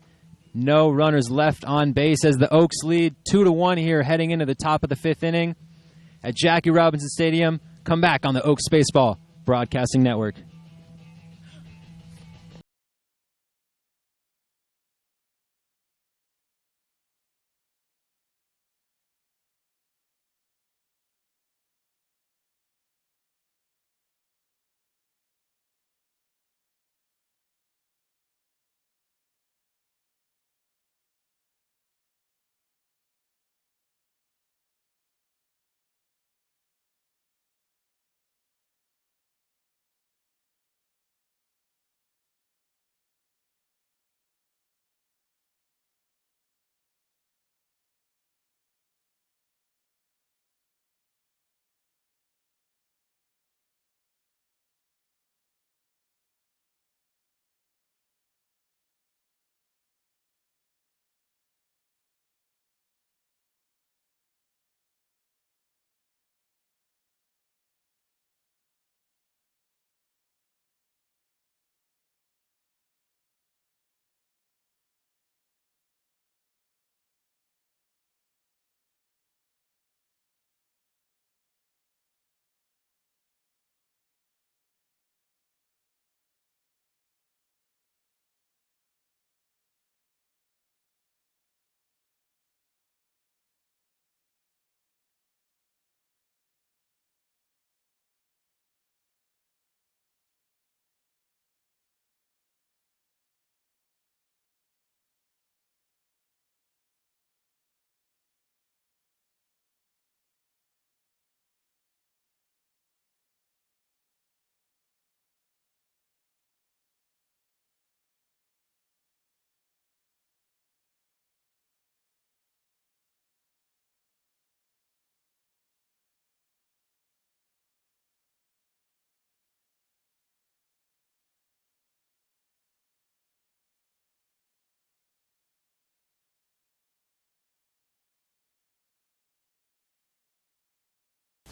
No runners left on base as the Oaks lead 2-1 here heading into the top of the 5th inning at Jackie Robinson Stadium. Come back on the Oaks Baseball Broadcasting Network.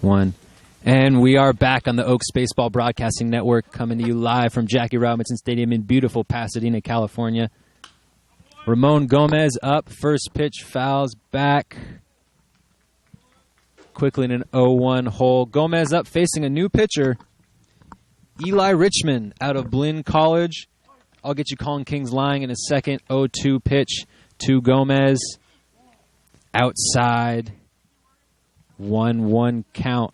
1. And we are back on the Oaks Baseball Broadcasting Network, coming to you live from Jackie Robinson Stadium in beautiful Pasadena, California. Ramon Gomez up. First pitch fouls back. Quickly in an 0-1 hole. Gomez up facing a new pitcher, Eli Richmond out of Blinn College. I'll get you Colin King's line in a second. 0-2 pitch to Gomez. Outside. 1-1 count.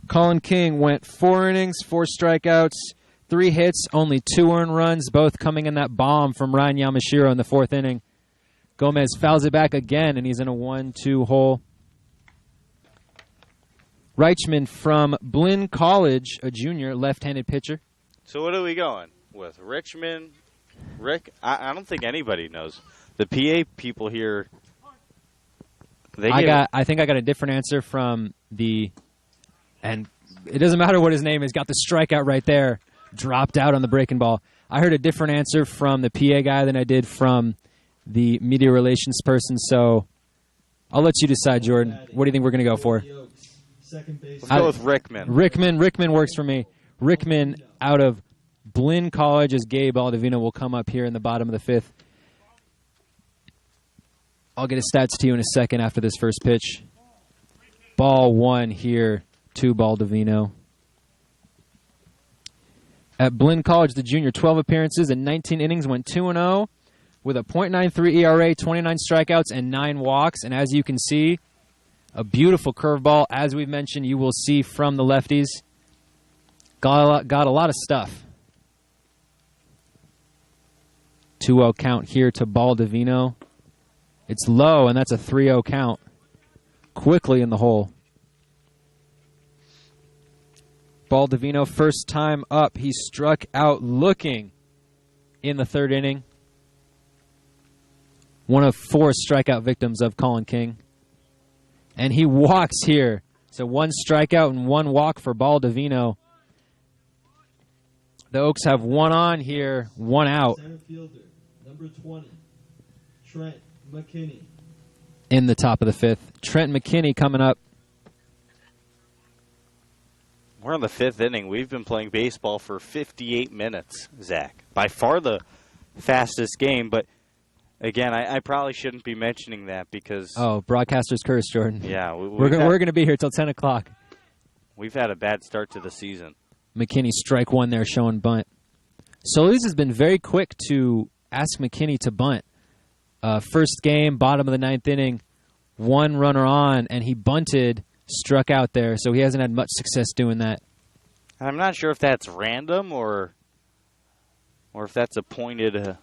Colin King went 4 innings, 4 strikeouts, 3 hits, only 2 earned runs, both coming in that bomb from Ryan Yamashiro in the 4th inning. Gomez fouls it back again, and he's in a 1-2 hole. Reichman from Blinn College, a junior, left-handed pitcher. So what are we going with? Richmond, Rick? I don't think anybody knows. The PA people here. I think I got a different answer from the, and it doesn't matter what his name is. Got the strikeout right there, dropped out on the breaking ball. I heard a different answer from the PA guy than I did from the media relations person. So I'll let you decide, Jordan. What do you think we're going to go for? Let's go with Rickman. Rickman works for me. Rickman out of Blinn College, as Gabe Aldovino will come up here in the bottom of the 5th. I'll get his stats to you in a second after this first pitch. Ball 1 here to Baldovino. At Blinn College, the junior, 12 appearances and 19 innings, went 2-0 with a .93 ERA, 29 strikeouts, and 9 walks. And as you can see, a beautiful curveball. As we've mentioned, you will see from the lefties. Got a lot of stuff. 2-0 count here to Baldovino. It's low, and that's a 3-0 count. Quickly in the hole. Baldovino, first time up. He struck out looking in the 3rd inning. One of 4 strikeout victims of Colin King. And he walks here. So 1 strikeout and 1 walk for Baldovino. The Oaks have 1 on here, 1 out. Center fielder, number 20, Trent McKinney. In the top of the 5th. Trent McKinney coming up. We're in the 5th inning. We've been playing baseball for 58 minutes, Zach. By far the fastest game, but again, I probably shouldn't be mentioning that because... Oh, broadcaster's curse, Jordan. Yeah. We're going to be here till 10 o'clock. We've had a bad start to the season. McKinney strike 1 there showing bunt. Solis has been very quick to ask McKinney to bunt. First game, bottom of the 9th inning, 1 runner on, and he bunted, struck out there, so he hasn't had much success doing that. I'm not sure if that's random or if that's a pointed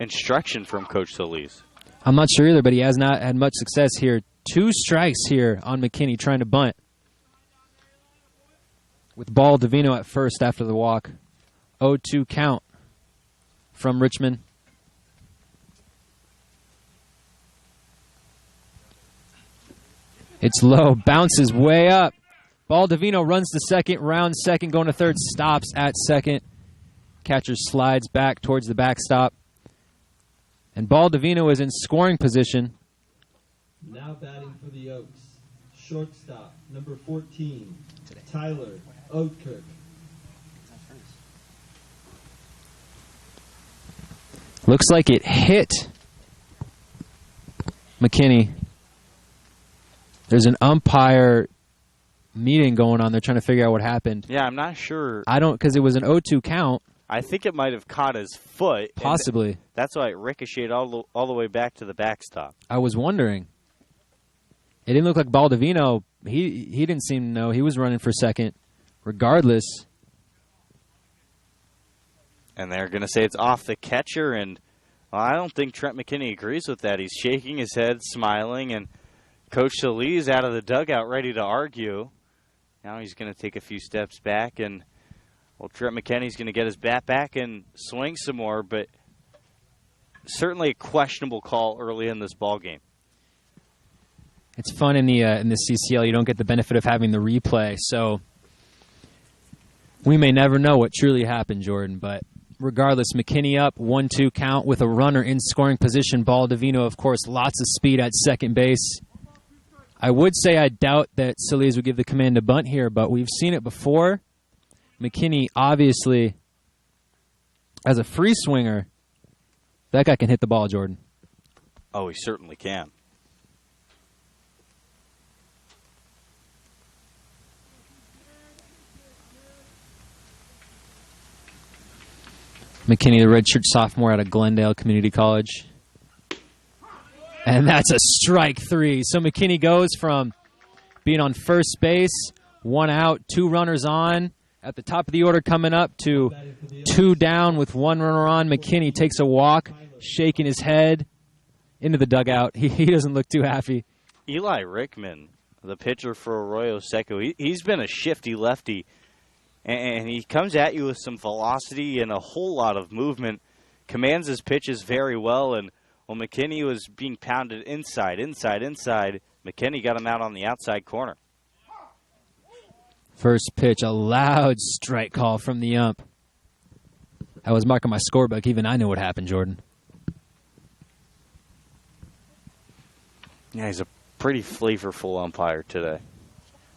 instruction from Coach Solis. I'm not sure either, but he has not had much success here. 2 strikes here on McKinney trying to bunt. With Baldovino at first after the walk. 0-2 count from Richmond. It's low, bounces way up. Baldovino runs to second, rounds second, going to third, stops at second. Catcher slides back towards the backstop. And Baldovino is in scoring position. Now batting for the Oaks, shortstop, number 14, Tyler Oatkirk. Looks like it hit McKinney. There's an umpire meeting going on. They're trying to figure out what happened. Yeah, I'm not sure. Because it was an 0-2 count. I think it might have caught his foot. Possibly. That's why it ricocheted all the way back to the backstop. I was wondering. It didn't look like Baldovino. He didn't seem to know. He was running for second. Regardless. And they're going to say it's off the catcher. And I don't think Trent McKinney agrees with that. He's shaking his head, smiling, and Coach Solis out of the dugout ready to argue. Now he's going to take a few steps back, and Trent McKinney's going to get his bat back and swing some more, but certainly a questionable call early in this ball game. It's fun in the CCL. You don't get the benefit of having the replay, so we may never know what truly happened, Jordan. But regardless, McKinney up, 1-2 count with a runner in scoring position. Baldovino, of course, lots of speed at second base. I would say I doubt that Solis would give the command to bunt here, but we've seen it before. McKinney, obviously, as a free swinger, that guy can hit the ball, Jordan. Oh, he certainly can. McKinney, the redshirt sophomore out of Glendale Community College. And that's a strike 3. So McKinney goes from being on first base, 1 out, 2 runners on, at the top of the order coming up to 2 down with 1 runner on. McKinney takes a walk, shaking his head into the dugout. He doesn't look too happy. Eli Rickman, the pitcher for Arroyo Seco, he's been a shifty lefty, and he comes at you with some velocity and a whole lot of movement, commands his pitches very well, and while McKinney was being pounded inside, McKinney got him out on the outside corner. First pitch, a loud strike call from the ump. I was marking my scorebook. Even I knew what happened, Jordan. Yeah, he's a pretty flavorful umpire today.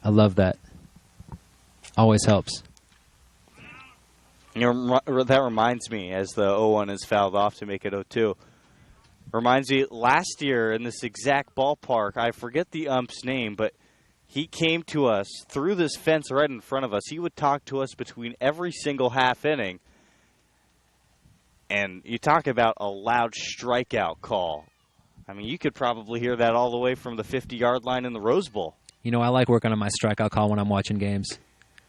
I love that. Always helps. You know, that reminds me, as the 0-1 is fouled off to make it 0-2. Reminds me, last year in this exact ballpark, I forget the ump's name, but he came to us through this fence right in front of us. He would talk to us between every single half inning. And you talk about a loud strikeout call. I mean, you could probably hear that all the way from the 50-yard line in the Rose Bowl. You know, I like working on my strikeout call when I'm watching games.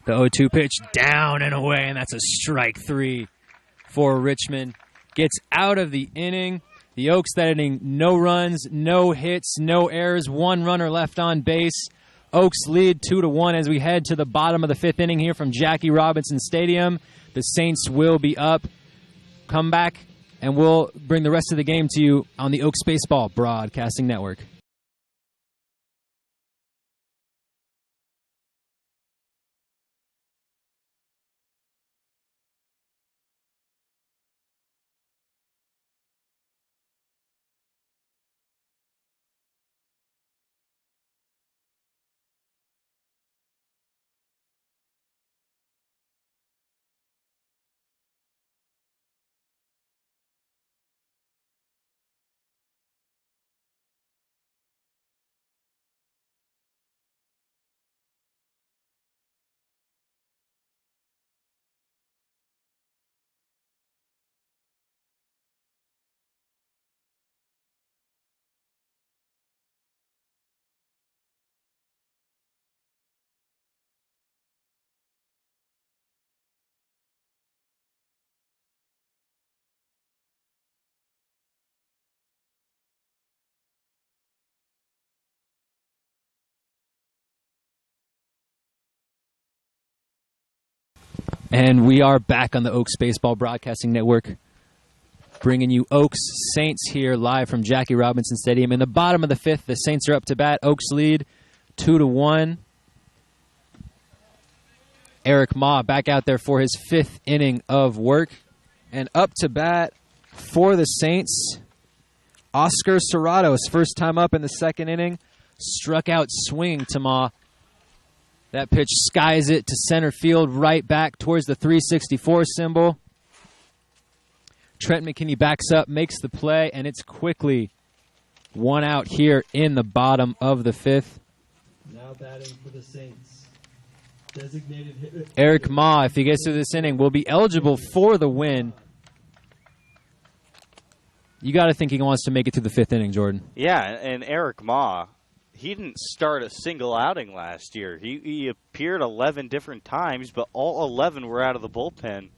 The 0-2 pitch down and away, and that's a strike 3 for Richmond. Gets out of the inning. The Oaks that inning, no runs, no hits, no errors, 1 runner left on base. Oaks lead 2-1 as we head to the bottom of the 5th inning here from Jackie Robinson Stadium. The Saints will be up. Come back, and we'll bring the rest of the game to you on the Oaks Baseball Broadcasting Network. And we are back on the Oaks Baseball Broadcasting Network, bringing you Oaks Saints here live from Jackie Robinson Stadium. In the bottom of the 5th, the Saints are up to bat. Oaks lead 2-1. Eric Ma back out there for his 5th inning of work. And up to bat for the Saints, Oscar Serrato, his first time up in the 2nd inning, struck out swinging to Ma. That pitch skies it to center field, right back towards the 364 symbol. Trent McKinney backs up, makes the play, and it's quickly 1 out here in the bottom of the 5th. Now batting for the Saints. Designated hitter Eric Ma, if he gets through this inning, will be eligible for the win. You got to think he wants to make it to the 5th inning, Jordan. Yeah, and Eric Ma, he didn't start a single outing last year. He appeared 11 different times, but all 11 were out of the bullpen.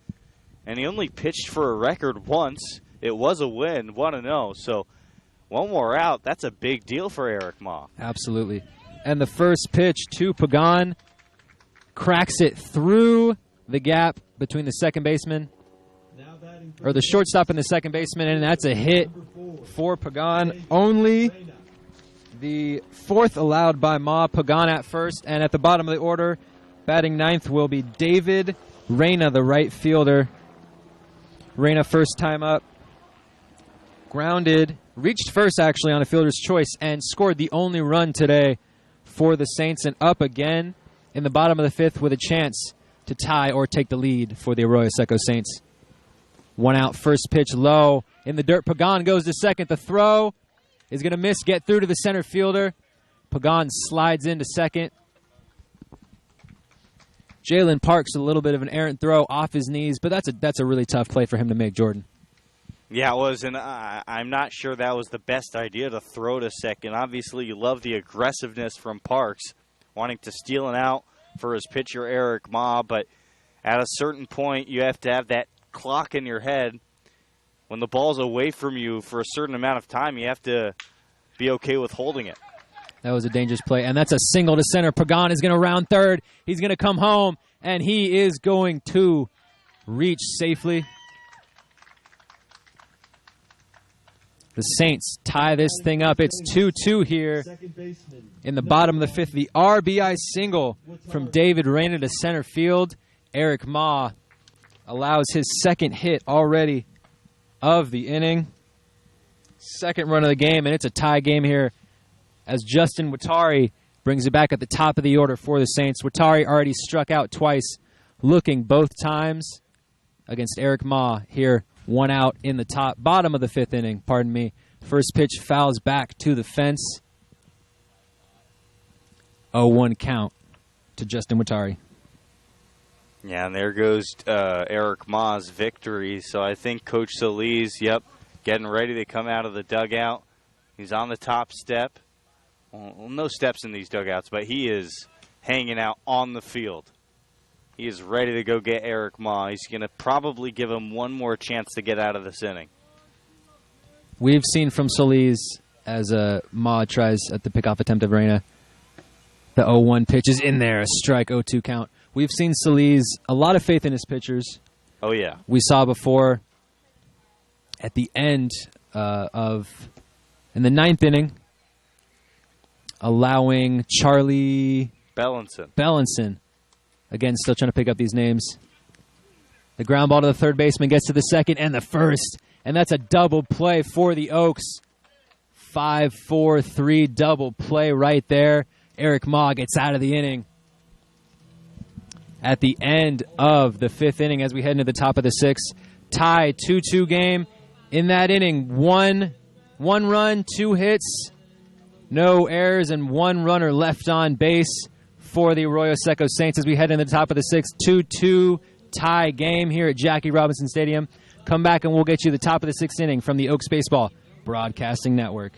And he only pitched for a record once. It was a win, 1-0. So 1 more out, that's a big deal for Eric Ma. Absolutely. And the first pitch to Pagan cracks it through the gap between the second baseman, or the shortstop and the second baseman, and that's a hit for Pagan. Only the 4th allowed by Ma. Pagan at first, and at the bottom of the order, batting 9th will be David Reyna, the right fielder. Reyna first time up, grounded, reached first actually on a fielder's choice, and scored the only run today for the Saints and up again in the bottom of the fifth with a chance to tie or take the lead for the Arroyo Seco Saints. One out, first pitch low in the dirt. Pagan goes to second. The throw is going to miss, get through to the center fielder. Pagan slides into second. Jalen Parks a little bit of an errant throw off his knees, but that's a really tough play for him to make, Jordan. Yeah, it was, and I'm not sure that was the best idea to throw to second. Obviously, you love the aggressiveness from Parks, wanting to steal an out for his pitcher, Eric Ma, but at a certain point, you have to have that clock in your head. When the ball's away from you for a certain amount of time, you have to be okay with holding it. That was a dangerous play, and that's a single to center. Pagan is going to round third. He's going to come home, and he is going to reach safely. The Saints tie this thing up. It's 2-2 here in the bottom of the fifth. The RBI single from David Reyna to center field. Eric Ma allows his second hit already of the inning. Second run of the game, and it's a tie game here as Justin Watari brings it back at the top of the order for the Saints. Watari already struck out twice, looking both times against Eric Ma here. One out in the bottom of the fifth inning. Pardon me. First pitch fouls back to the fence. 0-1 count to Justin Watari. Yeah, and there goes Eric Ma's victory. So I think Coach Solis, getting ready to come out of the dugout. He's on the top step. Well, no steps in these dugouts, but he is hanging out on the field. He is ready to go get Eric Ma. He's going to probably give him one more chance to get out of this inning. We've seen from Solis as Ma tries at the pickoff attempt of Reyna. The 0-1 pitch is in there, a strike, 0-2 count. We've seen Solis a lot of faith in his pitchers. Oh, yeah. We saw before at the end in the ninth inning, allowing Charlie Bellinson. Again, still trying to pick up these names. The ground ball to the third baseman gets to the second and the first. And that's a double play for the Oaks. 5-4-3 double play right there. Eric Ma gets out of the inning. At the end of the fifth inning, as we head into the top of the sixth, tie 2-2 game. In that inning, one run, 2 hits, no errors, and 1 runner left on base for the Arroyo Seco Saints as we head into the top of the sixth. 2-2 tie game here at Jackie Robinson Stadium. Come back and we'll get you the top of the sixth inning from the Oaks Baseball Broadcasting Network.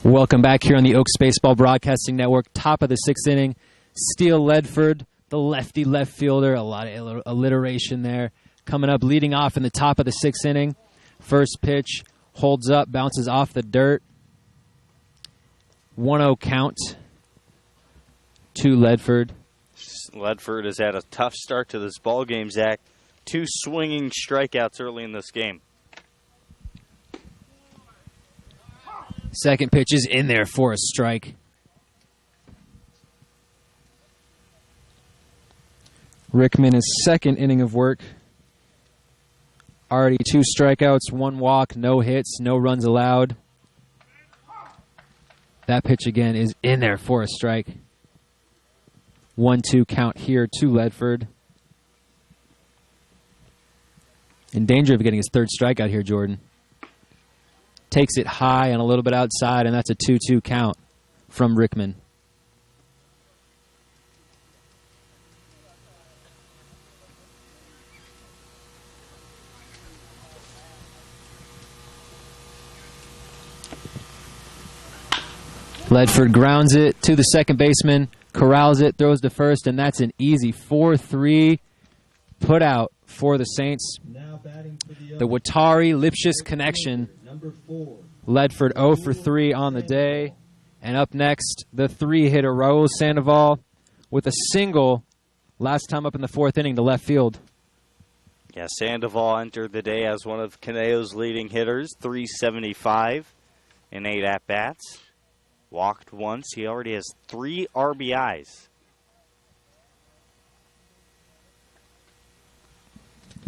Welcome back here on the Oaks Baseball Broadcasting Network. Top of the sixth inning, Steele Ledford, the lefty left fielder. A lot of alliteration there. Coming up, leading off in the top of the sixth inning. First pitch, holds up, bounces off the dirt. 1-0 count to Ledford. Ledford has had a tough start to this ball game, Zach. 2 swinging strikeouts early in this game. Second pitch is in there for a strike. Rickman is second inning of work. Already 2 strikeouts, 1 walk, no hits, no runs allowed. That pitch again is in there for a strike. 1-2 count here to Ledford. In danger of getting his third strikeout here, Jordan. Takes it high and a little bit outside, and that's a 2-2 count from Rickman. Ledford grounds it to the second baseman, corrals it, throws to first, and that's an easy 4-3 put out for the Saints. Now batting for The Watari-Lipschitz connection. number 4. Ledford 0 for 3 on the day. And up next, the 3-hitter Raul Sandoval with a single last time up in the 4th inning to left field. Yeah, Sandoval entered the day as one of Conejo's leading hitters, 375 in 8 at-bats. Walked once. He already has 3 RBIs.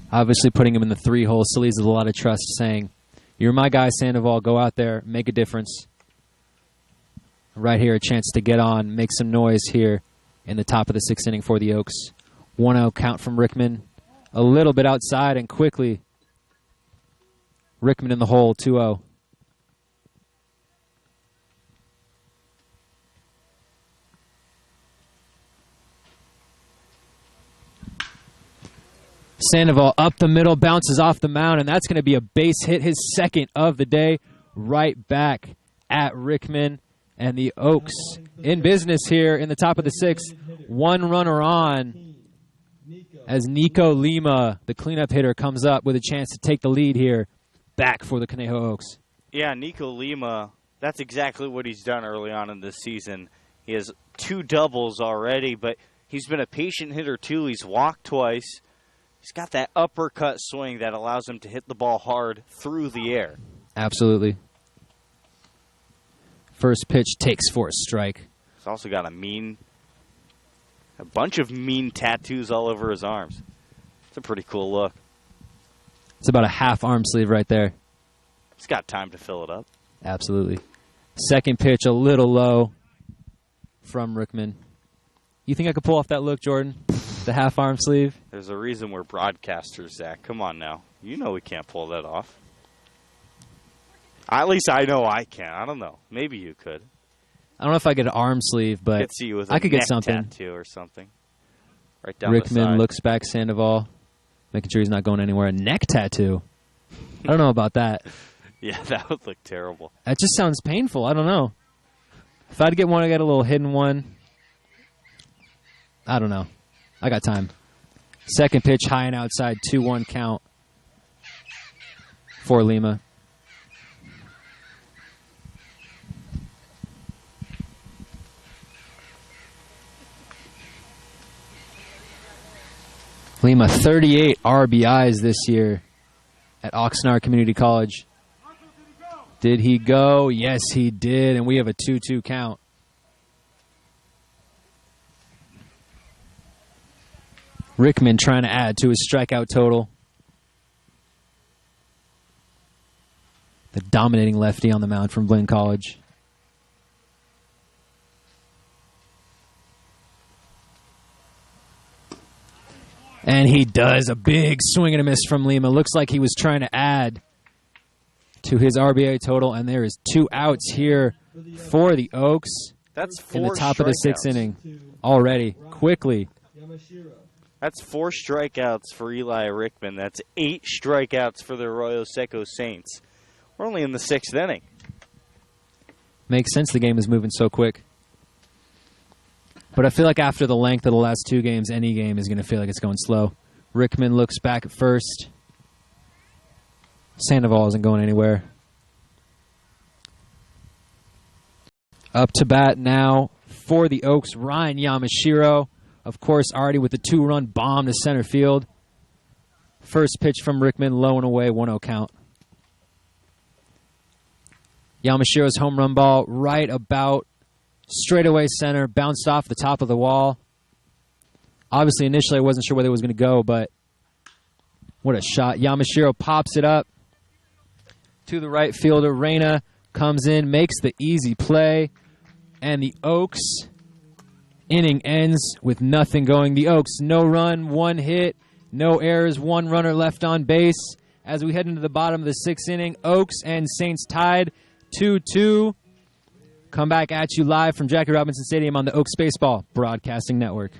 Obviously putting him in the 3-hole still leaves a lot of trust, saying, "You're my guy, Sandoval. Go out there, make a difference." Right here, a chance to get on, make some noise here in the top of the 6th inning for the Oaks. 1-0 count from Rickman. A little bit outside and quickly. Rickman in the hole, 2-0. Sandoval up the middle, bounces off the mound, and that's going to be a base hit, his second of the day, right back at Rickman. And the Oaks in business here in the top of the 6th. 1 runner on as Nico Lima, the cleanup hitter, comes up with a chance to take the lead here back for the Conejo Oaks. Yeah, Nico Lima, that's exactly what he's done early on in this season. He has 2 doubles already, but he's been a patient hitter too. He's walked twice. He's got that uppercut swing that allows him to hit the ball hard through the air. Absolutely. First pitch takes for a strike. He's also got a bunch of mean tattoos all over his arms. It's a pretty cool look. It's about a half arm sleeve right there. He's got time to fill it up. Absolutely. Second pitch a little low from Rickman. You think I could pull off that look, Jordan? The half arm sleeve? There's a reason we're broadcasters, Zach. Come on now. You know we can't pull that off. At least I know I can. I don't know. Maybe you could. I don't know if I get an arm sleeve, but I could see you with I a could neck get something. tattoo or something. Right down the Rickman side. looks back Sandoval, making sure he's not going anywhere. A neck tattoo. I don't know about that. Yeah, that would look terrible. That just sounds painful. I don't know. If I'd get one, I got a little hidden one. I don't know. I got time. Second pitch, high and outside, 2-1 count for Lima. Lima, 38 RBIs this year at Oxnard Community College. Did he go? Yes, he did, and we have a 2-2 count. Rickman trying to add to his strikeout total. The dominating lefty on the mound from Blaine College. And he does a big swing and a miss from Lima. Looks like he was trying to add to his RBI total, and there is 2 outs here for the Oaks. That's 4 in the top of the 6th strikeouts. inning already. Quickly. That's 4 strikeouts for Eli Rickman. That's 8 strikeouts for the Arroyo Seco Saints. We're only in the 6th inning. Makes sense the game is moving so quick. But I feel like after the length of the last 2 games, any game is going to feel like it's going slow. Rickman looks back at first. Sandoval isn't going anywhere. Up to bat now for the Oaks, Ryan Yamashiro. Of course, already with the 2-run bomb to center field. First pitch from Rickman, low and away, 1-0 count. Yamashiro's home run ball right about straightaway center, bounced off the top of the wall. Obviously, initially, I wasn't sure where it was going to go, but what a shot. Yamashiro pops it up to the right fielder. Reyna comes in, makes the easy play. and the Oaks. Inning ends with nothing going. The Oaks, no run, 1 hit, no errors, 1 runner left on base. As we head into the bottom of the 6th inning, Oaks and Saints tied 2-2. Come back at you live from Jackie Robinson Stadium on the Oaks Baseball Broadcasting Network.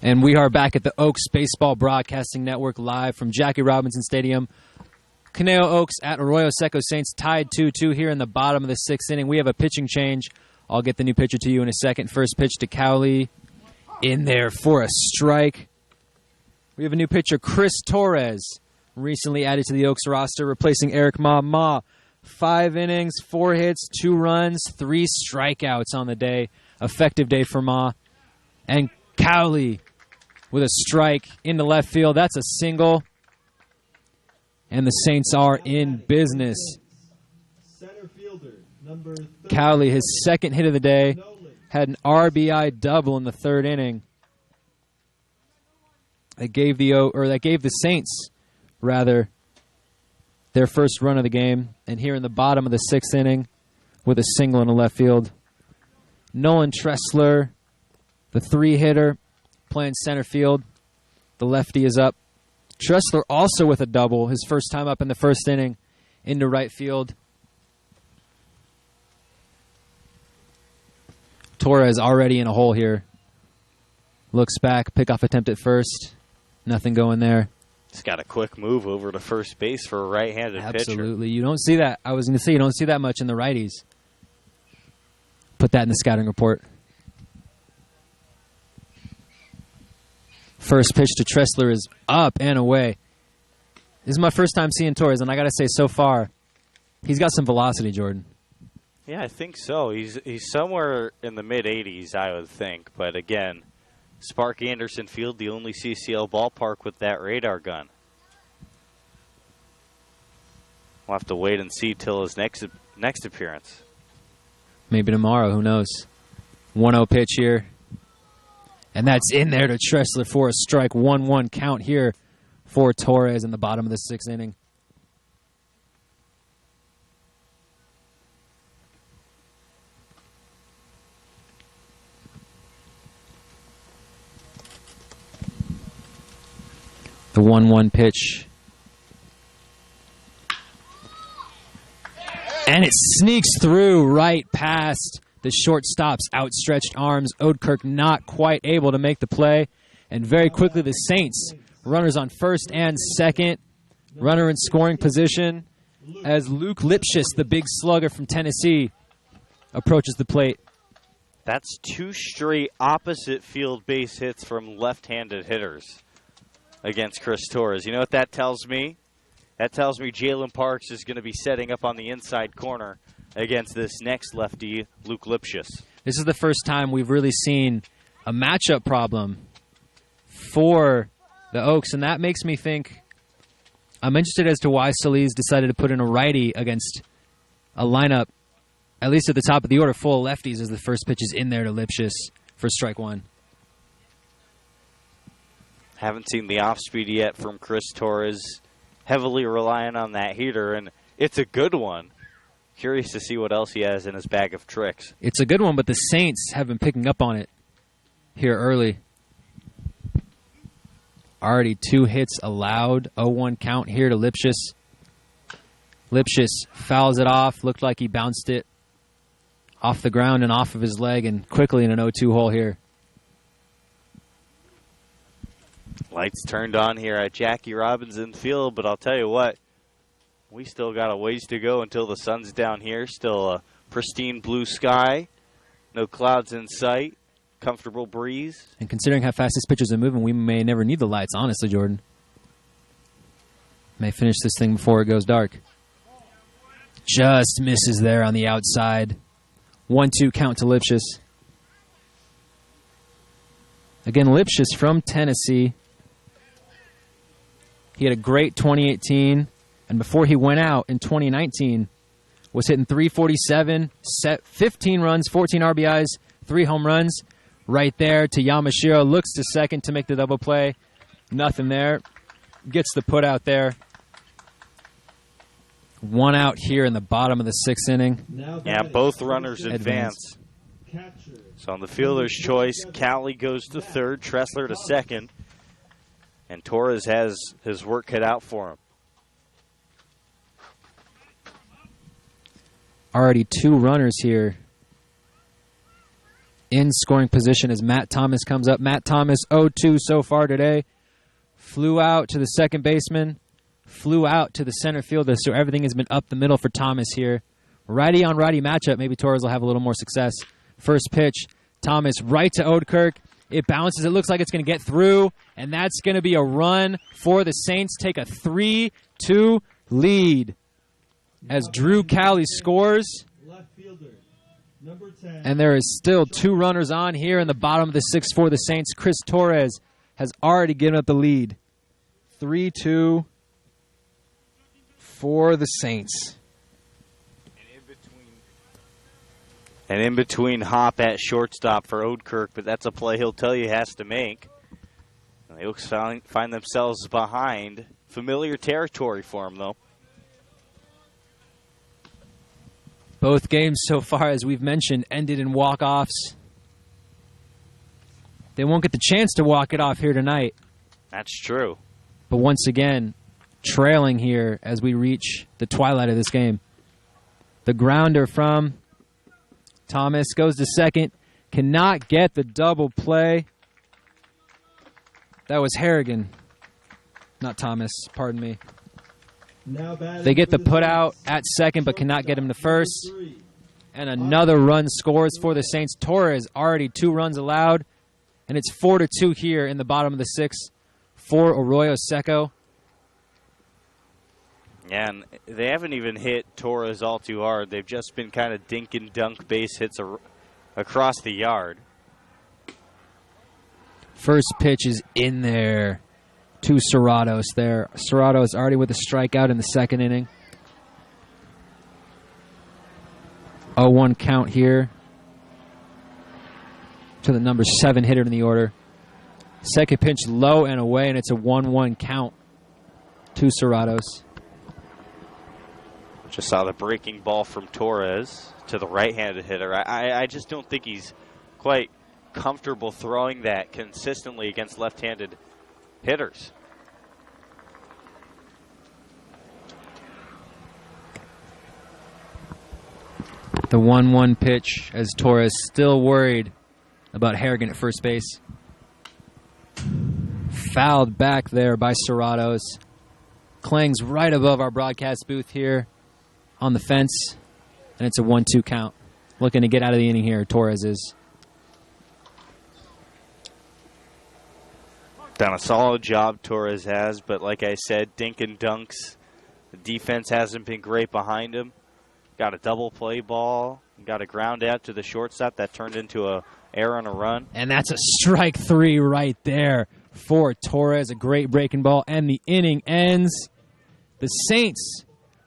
And we are back at the Oaks Baseball Broadcasting Network live from Jackie Robinson Stadium. Conejo Oaks at Arroyo Seco Saints tied 2-2 here in the bottom of the 6th inning. We have a pitching change. I'll get the new pitcher to you in a second. First pitch to Cowley. In there for a strike. We have a new pitcher, Chris Torres, recently added to the Oaks roster, replacing Eric Ma. 5 innings, 4 hits, 2 runs, 3 strikeouts on the day. Effective day for Ma. And Cowley with a strike into left field. That's a single. And the Saints are in business. Center fielder, number 30. Cowley, his second hit of the day, had an RBI double in the 3rd inning. That gave the Saints, rather, their first run of the game. And here in the bottom of the 6th inning, with a single in the left field, Nolan Tressler, the 3-hitter, playing center field. The lefty is up. Tressler also with a double, his first time up in the 1st inning, into right field. Torres already in a hole here. Looks back, pickoff attempt at first. Nothing going there. He's got a quick move over to first base for a right-handed pitcher. Absolutely. You don't see that. I was going to say you don't see that much in the righties. Put that in the scouting report. First pitch to Tressler is up and away. This is my first time seeing Torres, and I got to say, so far, he's got some velocity, Jordan. Yeah, I think so. He's somewhere in the mid-80s, I would think. But again, Spark Anderson Field, the only CCL ballpark with that radar gun. We'll have to wait and see till his next appearance. Maybe tomorrow, who knows. 1-0 pitch here. And that's in there to Tressler for a strike. 1-1 count here for Torres in the bottom of the 6th inning. The 1-1 pitch. And it sneaks through right past the shortstop's outstretched arms. Oudkirk not quite able to make the play. And very quickly the Saints, runners on first and second, runner in scoring position as Luke Lipschitz, the big slugger from Tennessee, approaches the plate. That's 2 straight opposite field base hits from left-handed hitters against Chris Torres. You know what that tells me? That tells me Jalen Parks is going to be setting up on the inside corner against this next lefty, Luke Lipschitz. This is the first time we've really seen a matchup problem for the Oaks, and that makes me think I'm interested as to why Solis decided to put in a righty against a lineup, at least at the top of the order, full of lefties as the first pitch is in there to Lipschitz for strike one. Haven't seen the off-speed yet from Chris Torres. Heavily relying on that heater, and it's a good one. Curious to see what else he has in his bag of tricks. It's a good one, but the Saints have been picking up on it here early. Already 2 hits allowed. 0-1 count here to Lipschitz. Lipschitz fouls it off. Looked like he bounced it off the ground and off of his leg, and quickly in an 0-2 hole here. Lights turned on here at Jackie Robinson Field, but I'll tell you what, we still got a ways to go until the sun's down here. Still a pristine blue sky, no clouds in sight, comfortable breeze. And considering how fast these pitchers are moving, we may never need the lights, honestly, Jordan. May finish this thing before it goes dark. Just misses there on the outside. 1-2 count to Lipschitz. Again, Lipschitz from Tennessee. He had a great 2018, and before he went out in 2019, was hitting .347, set 15 runs, 14 RBIs, 3 home runs. Right there to Yamashiro, looks to second to make the double play. Nothing there. Gets the put out there. 1 out here in the bottom of the 6th inning. Yeah, both runners advance. So on the fielder's choice, Cowley goes to third, Tressler to second, and Torres has his work cut out for him. Already 2 runners here in scoring position as Matt Thomas comes up. Matt Thomas 0-2 so far today. Flew out to the second baseman, flew out to the center fielder, so everything has been up the middle for Thomas here. Righty on righty matchup. Maybe Torres will have a little more success. First pitch, Thomas right to Oudkirk. It bounces. It looks like it's going to get through, and that's going to be a run for the Saints. Take a 3-2 lead as Drew Cowley scores. And there is still 2 runners on here in the bottom of the 6th for the Saints. Chris Torres has already given up the lead. 3-2 for the Saints. And in between hop at shortstop for Oudkirk, but that's a play he'll tell you he has to make. And the Oaks find themselves behind. Familiar territory for him, though. Both games so far, as we've mentioned, ended in walk-offs. They won't get the chance to walk it off here tonight. That's true. But once again, trailing here as we reach the twilight of this game. The grounder from Thomas goes to second. Cannot get the double play. That was Harrigan. Not Thomas, pardon me. They get the put out at second, but cannot get him to first. And another run scores for the Saints. Torres already 2 runs allowed. And it's 4-2 here in the bottom of the 6th for Arroyo Seco. Yeah, and they haven't even hit Torres all too hard. They've just been kind of dink and dunk base hits across the yard. First pitch is in there to Serratos there. Serratos already with a strikeout in the 2nd inning. 0-1 count here to the number 7 hitter in the order. Second pitch low and away, and it's a 1-1 count to Serratos. Just saw the breaking ball from Torres to the right-handed hitter. I just don't think he's quite comfortable throwing that consistently against left-handed hitters. The 1-1 pitch as Torres still worried about Harrigan at first base. Fouled back there by Serratos. Klang's right above our broadcast booth here on the fence, and it's a 1-2 count. Looking to get out of the inning here, Torres is. Done a solid job, Torres has, but like I said, dink and dunks. The defense hasn't been great behind him. Got a double play ball, got a ground out to the shortstop that turned into a error and a run. And that's a strike 3 right there for Torres. A great breaking ball, and the inning ends. The Saints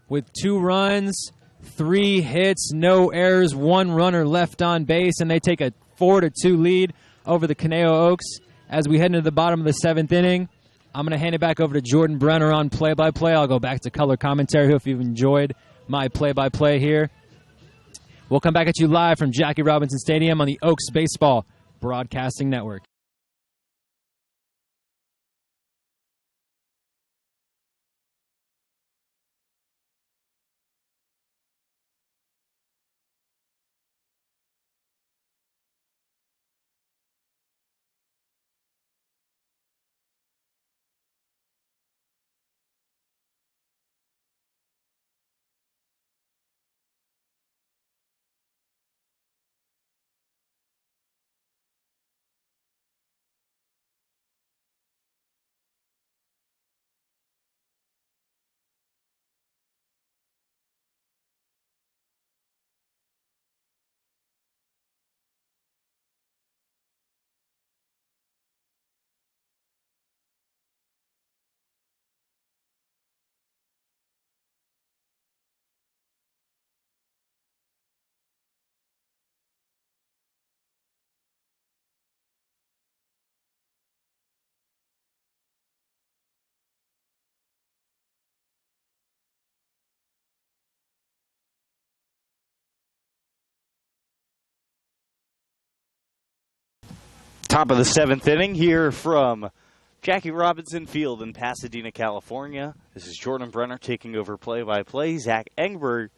with 2 runs, 3 hits, no errors, 1 runner left on base, and they take a 4-2 lead over the Conejo Oaks. As we head into the bottom of the 7th inning, I'm going to hand it back over to Jordan Brenner on play-by-play. I'll go back to color commentary if you've enjoyed my play-by-play here. We'll come back at you live from Jackie Robinson Stadium on the Oaks Baseball Broadcasting Network. Top of the 7th inning here from Jackie Robinson Field in Pasadena, California. This is Jordan Brenner taking over play-by-play. Zach Engberg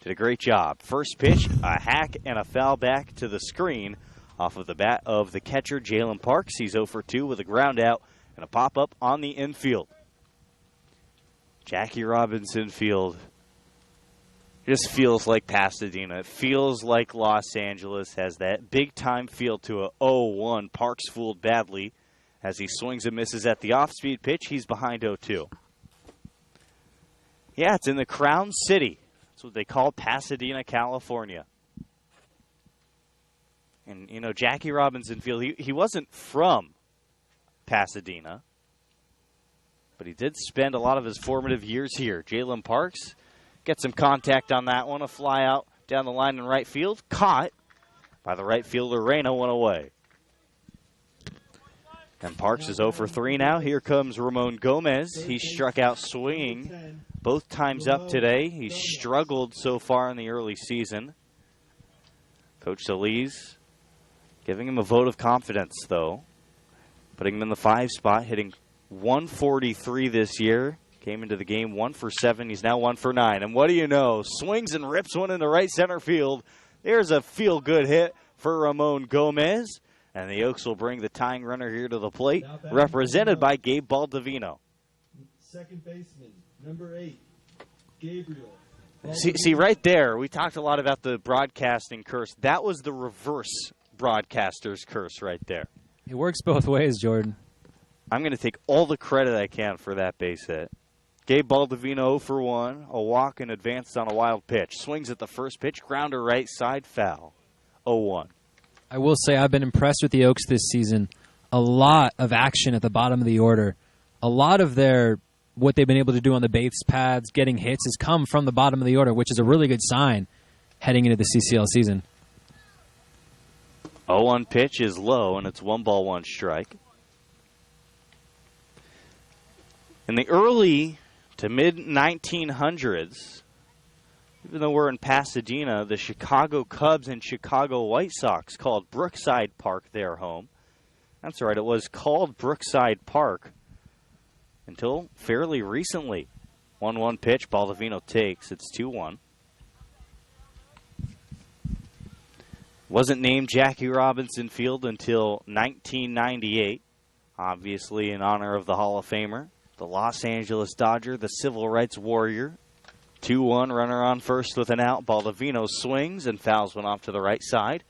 did a great job. First pitch, a hack and a foul back to the screen off of the bat of the catcher, Jalen Parks. He's 0 for 2 with a ground out and a pop-up on the infield. Jackie Robinson Field just feels like Pasadena. It feels like Los Angeles. Has that big-time feel to a 0-1. Parks fooled badly as he swings and misses at the off-speed pitch. He's behind 0-2. Yeah, it's in the Crown City. That's what they call Pasadena, California. And, you know, Jackie Robinson Field, he wasn't from Pasadena, but he did spend a lot of his formative years here. Jalen Parks gets some contact on that one. A fly out down the line in right field. Caught by the right fielder, Reyna, one away. And Parks is 0 for 3 now. Here comes Ramon Gomez. He struck out swinging both times up today. He's struggled so far in the early season. Coach Solis giving him a vote of confidence, though. Putting him in the 5 spot, hitting 143 this year. Came into the game 1 for 7. He's now 1 for 9. And what do you know? Swings and rips one into right center field. There's a feel-good hit for Ramon Gomez. And the Oaks will bring the tying runner here to the plate, represented by Gabe Baldovino. Second baseman, number 8, Gabriel. See, right there, we talked a lot about the broadcasting curse. That was the reverse broadcaster's curse right there. It works both ways, Jordan. I'm going to take all the credit I can for that base hit. Gabe Baldovino 0 for 1, a walk and advanced on a wild pitch. Swings at the first pitch, grounder right side, foul. 0-1. I will say I've been impressed with the Oaks this season. A lot of action at the bottom of the order. A lot of what they've been able to do on the base paths, getting hits, has come from the bottom of the order, which is a really good sign heading into the CCL season. 0-1 pitch is low, and it's 1 ball, 1 strike. In the early to mid-1900s, even though we're in Pasadena, the Chicago Cubs and Chicago White Sox called Brookside Park their home. That's right, it was called Brookside Park until fairly recently. 1-1 pitch, Baldovino takes. It's 2-1. Wasn't named Jackie Robinson Field until 1998, obviously in honor of the Hall of Famer, the Los Angeles Dodger, the civil rights warrior. 2-1, runner on first with an out. Baldovino swings and fouls one off to the right side.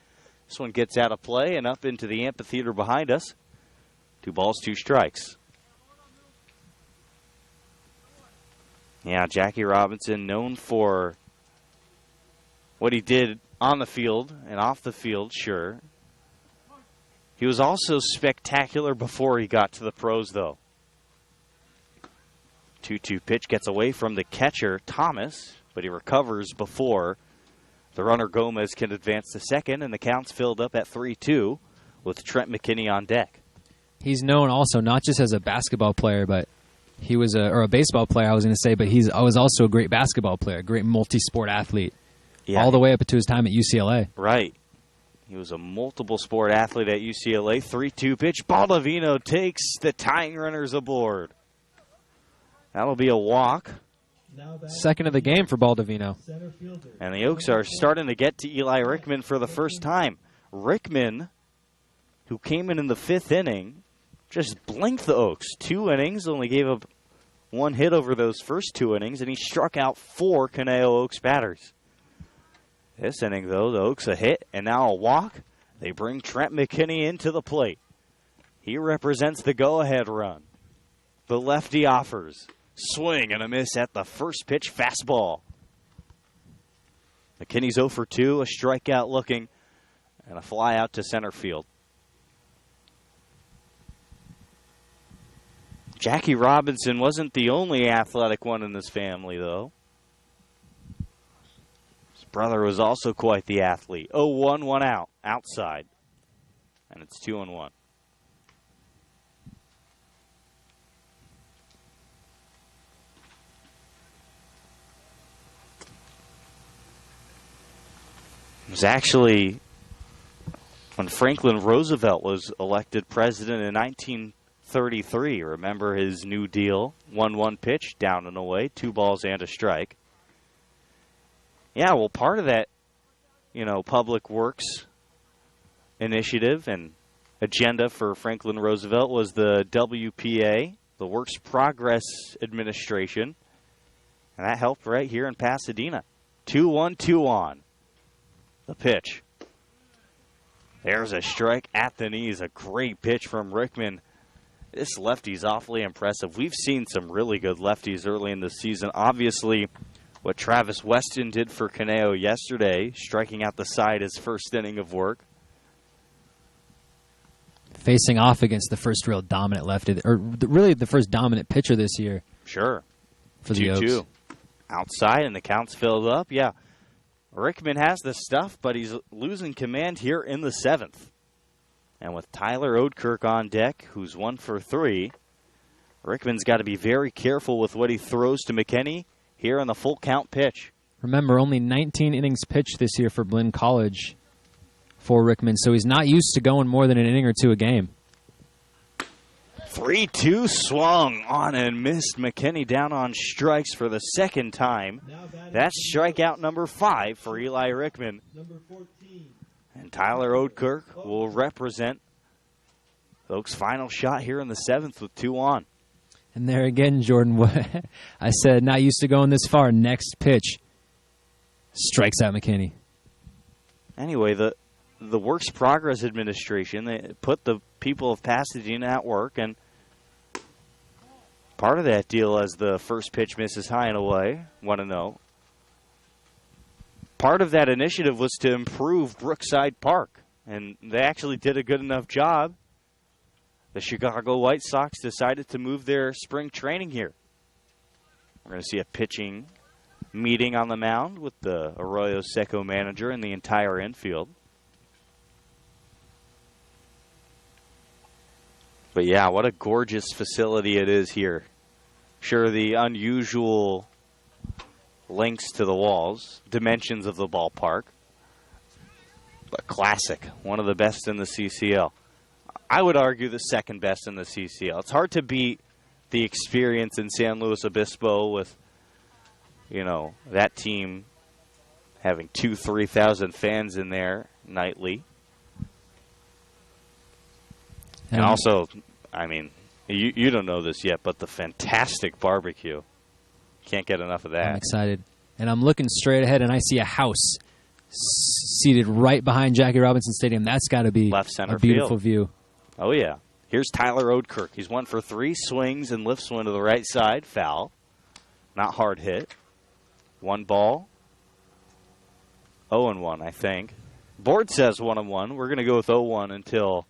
This one gets out of play and up into the amphitheater behind us. 2 balls, 2 strikes. Yeah, Jackie Robinson, known for what he did on the field and off the field, sure. He was also spectacular before he got to the pros, though. 2-2 pitch gets away from the catcher, Thomas, but he recovers before the runner Gomez can advance to second, and the count's filled up at 3-2 with Trent McKinney on deck. He's known also not just as a basketball player, but he was a baseball player, I was going to say, but he was also a great basketball player, a great multi-sport athlete, all the way up to his time at UCLA. Right. He was a multiple sport athlete at UCLA. 3-2 pitch. Baldovino takes the tying runners aboard. That'll be a walk. Second of the game for Baldovino. And the Oaks are starting to get to Eli Rickman for the first time. Rickman, who came in the 5th inning, just blinked the Oaks. 2 innings, only gave up 1 hit over those first 2 innings, and he struck out 4 Conejo Oaks batters. This inning, though, the Oaks a hit and now a walk. They bring Trent McKinney into the plate. He represents the go-ahead run. The lefty offers. Swing and a miss at the first pitch fastball. McKinney's 0 for 2, a strikeout looking, and a fly out to center field. Jackie Robinson wasn't the only athletic one in this family, though. His brother was also quite the athlete. 0-1, 1 out, outside. And it's 2-1. It was actually when Franklin Roosevelt was elected president in 1933. Remember his New Deal? 1-1 pitch, down and away, 2 balls and a strike. Yeah, well, part of that, public works initiative and agenda for Franklin Roosevelt was the WPA, the Works Progress Administration, and that helped right here in Pasadena. 2-1, 2-on. The pitch. There's a strike at the knees. A great pitch from Rickman. This lefty's awfully impressive. We've seen some really good lefties early in the season. Obviously, what Travis Weston did for Conejo yesterday, striking out the side his first inning of work. Facing off against the first real dominant lefty, or really the first dominant pitcher this year. Sure. For the Oaks. Outside, and the count's filled up. Yeah. Rickman has the stuff, but he's losing command here in the 7th. And with Tyler Oudkirk on deck, who's 1 for 3, Rickman's got to be very careful with what he throws to McKinney here on the full count pitch. Remember, only 19 innings pitched this year for Blinn College for Rickman, so he's not used to going more than an inning or 2 a game. 3-2 swung on and missed. McKinney down on strikes for the second time. That's strikeout number 5 for Eli Rickman. And Tyler Oudkirk will represent Oaks' final shot here in the 7th with 2 on. And there again, Jordan, I said not used to going this far. Next pitch. Strikes out McKinney. Anyway, the Works Progress Administration, they put the people of Pasadena at work, and part of that deal as the first pitch misses high and away, 1-0. Part of that initiative was to improve Brookside Park, and they actually did a good enough job. The Chicago White Sox decided to move their spring training here. We're going to see a pitching meeting on the mound with the Arroyo Seco manager and the entire infield. But yeah, what a gorgeous facility it is here. Sure, the unusual lengths to the walls, dimensions of the ballpark, but classic. One of the best in the CCL. I would argue the second best in the CCL. It's hard to beat the experience in San Luis Obispo with, that team having 2,000-3,000 fans in there. nightly. And also, I mean, you don't know this yet, but the fantastic barbecue. Can't get enough of that. I'm excited. And I'm looking straight ahead, and I see a house seated right behind Jackie Robinson Stadium. That's got to be left center a beautiful field. View. Oh, yeah. Here's Tyler Oudkirk. He's 1 for 3, swings and lifts one to the right side. Foul. Not hard hit. 1 ball. 0-1, I think. Board says 1-1. We're going to go with 0-1 until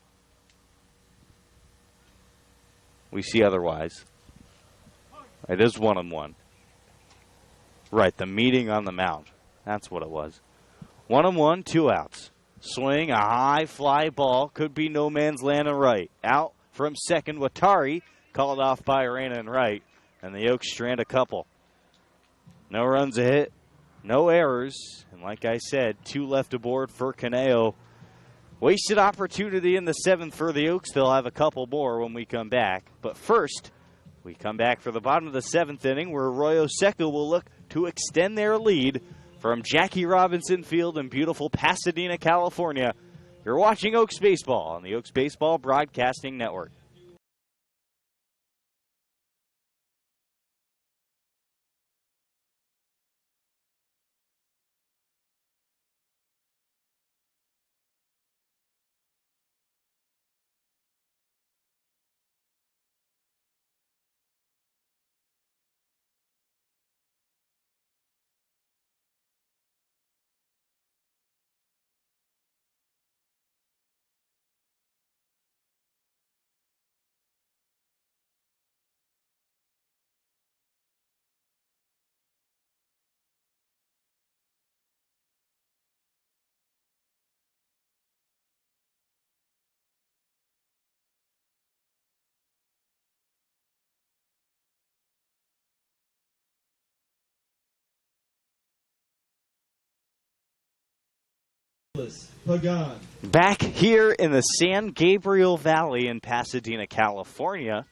we see otherwise. It is 1-1. Right, the meeting on the mound. That's what it was. 1-1, 2 outs. Swing, a high fly ball. Could be no man's land and right. Out from second, Watari. Called off by Arena and right. And the Oaks strand a couple. No runs a hit. No errors. And like I said, 2 left aboard for Conejo. Wasted opportunity in the 7th for the Oaks. They'll have a couple more when we come back. But first, we come back for the bottom of the 7th inning where Arroyo Seco will look to extend their lead from Jackie Robinson Field in beautiful Pasadena, California. You're watching Oaks Baseball on the Oaks Baseball Broadcasting Network. Pagan. Back here in the San Gabriel Valley in Pasadena, California,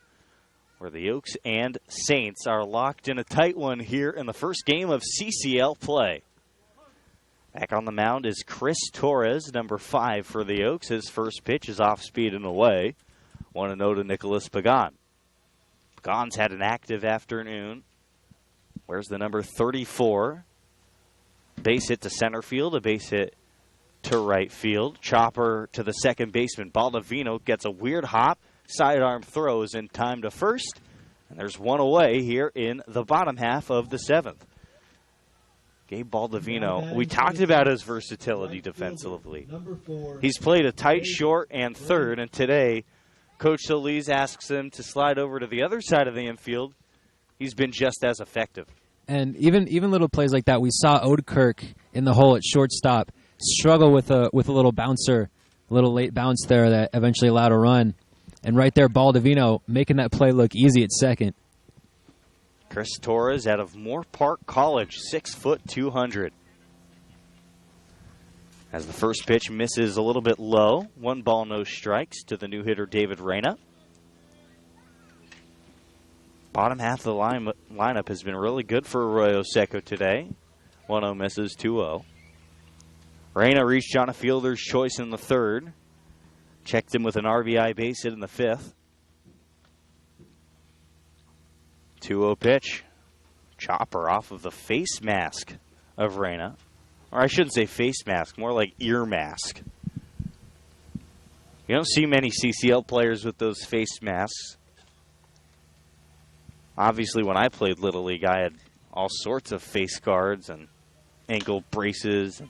where the Oaks and Saints are locked in a tight one here in the first game of CCL play. Back on the mound is Chris Torres, number 5 for the Oaks. His first pitch is off speed and away. 1-0 to Nicholas Pagan. Pagan's had an active afternoon. Where's the number 34? Base hit to center field, a base hit to right field. Chopper to the second baseman. Baldovino gets a weird hop. Sidearm throws in time to first. And there's one away here in the bottom half of the 7th. Gabe Baldovino, we talked about his versatility defensively. He's played a tight short and third, and today Coach Solis asks him to slide over to the other side of the infield. He's been just as effective. And even little plays like that, we saw Oudkirk in the hole at shortstop struggle with a little bouncer, a little late bounce there that eventually allowed a run. And right there, Baldovino making that play look easy at second. Chris Torres out of Moore Park College, 6 foot 200. As the first pitch misses a little bit low, 1 ball, no strikes to the new hitter David Reyna. Bottom half of the lineup has been really good for Arroyo Seco today. 1-0 misses, 2-0. Reyna reached on a fielder's choice in the 3rd. Checked him with an RBI base hit in the 5th. 2-0 pitch. Chopper off of the face mask of Reyna. Or I shouldn't say face mask, more like ear mask. You don't see many CCL players with those face masks. Obviously, when I played Little League, I had all sorts of face guards and ankle braces.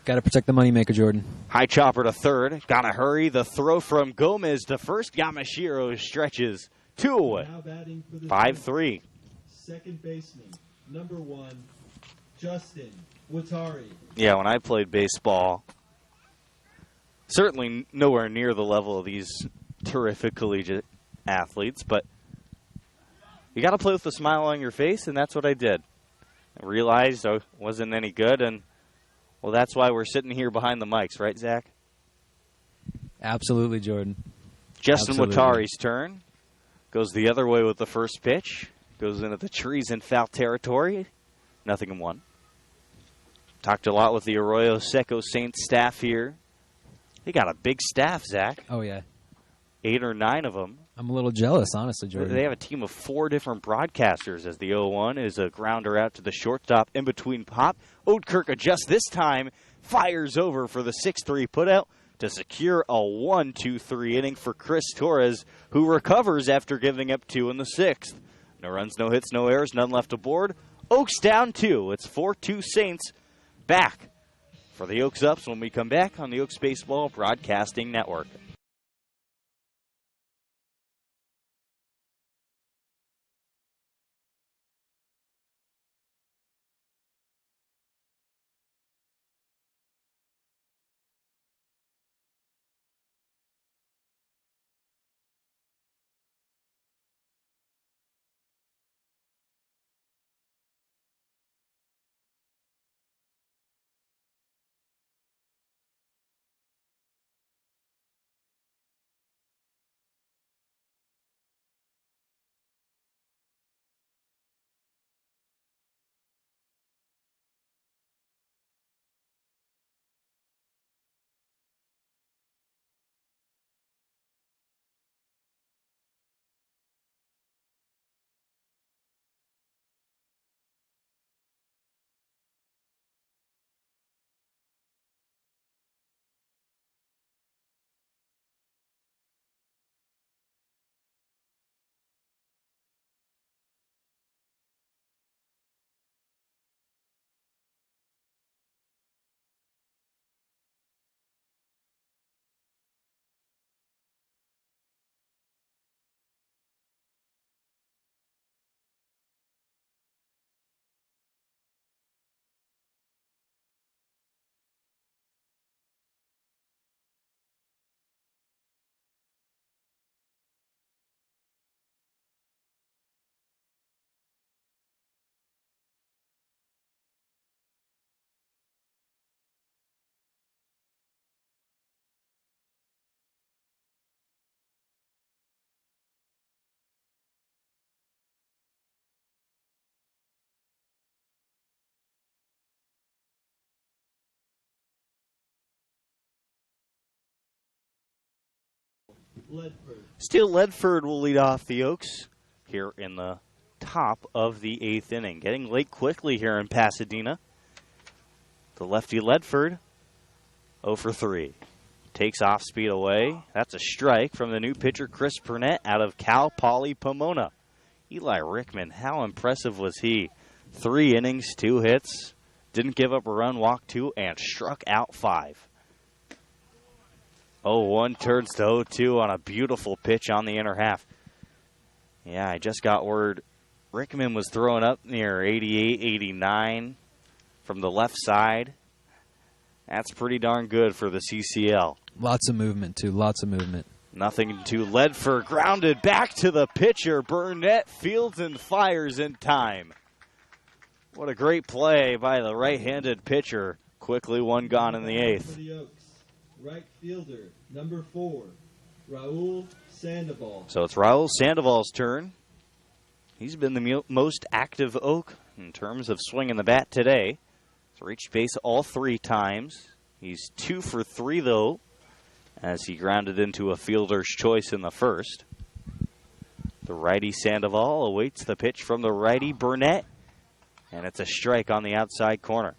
Got to protect the moneymaker, Jordan. High chopper to third. Gotta hurry. The throw from Gomez to first. Yamashiro stretches 2 away. 5-3. Second baseman, number 1, Justin Watari. Yeah, when I played baseball, certainly nowhere near the level of these terrific collegiate athletes, but you got to play with a smile on your face, and that's what I did. I realized I wasn't any good, and, well, that's why we're sitting here behind the mics, right, Zach? Absolutely, Jordan. Justin Absolutely. Watari's turn. Goes the other way with the first pitch. Goes into the trees in foul territory. 0-1. Talked a lot with the Arroyo Seco Saints staff here They got a big staff, Zach. Oh, yeah. 8 or 9 of them. I'm a little jealous, honestly, Jordan. They have a team of 4 different broadcasters as the 0-1 is a grounder out to the shortstop in between pop. Oudkirk adjusts this time, fires over for the 6-3 putout to secure a 1-2-3 inning for Chris Torres, who recovers after giving up 2 in the 6th. No runs, no hits, no errors, none left aboard. Oaks down 2. It's 4-2 Saints. Back for the Oaks Ups when we come back on the Oaks Baseball Broadcasting Network. Steele Ledford will lead off the Oaks here in the top of the 8th inning. Getting late quickly here in Pasadena. The lefty Ledford, 0 for 3. Takes off speed away. That's a strike from the new pitcher Chris Burnett out of Cal Poly Pomona. Eli Rickman, how impressive was he? 3 innings, 2 hits. Didn't give up a run, walked 2, and struck out 5. 0-1 turns to 0-2 on a beautiful pitch on the inner half. Yeah, I just got word Rickman was throwing up near 88, 89 from the left side. That's pretty darn good for the CCL. Lots of movement, too. Lots of movement. Nothing to Ledford. Grounded back to the pitcher. Burnett fields and fires in time. What a great play by the right-handed pitcher. Quickly one gone in the 8th. Right fielder, number 4, Raul Sandoval. So it's Raul Sandoval's turn. He's been the most active Oak in terms of swinging the bat today. He's reached base all 3 times. He's 2 for 3, though, as he grounded into a fielder's choice in the first. The righty Sandoval awaits the pitch from the righty Burnett, and it's a strike on the outside corner.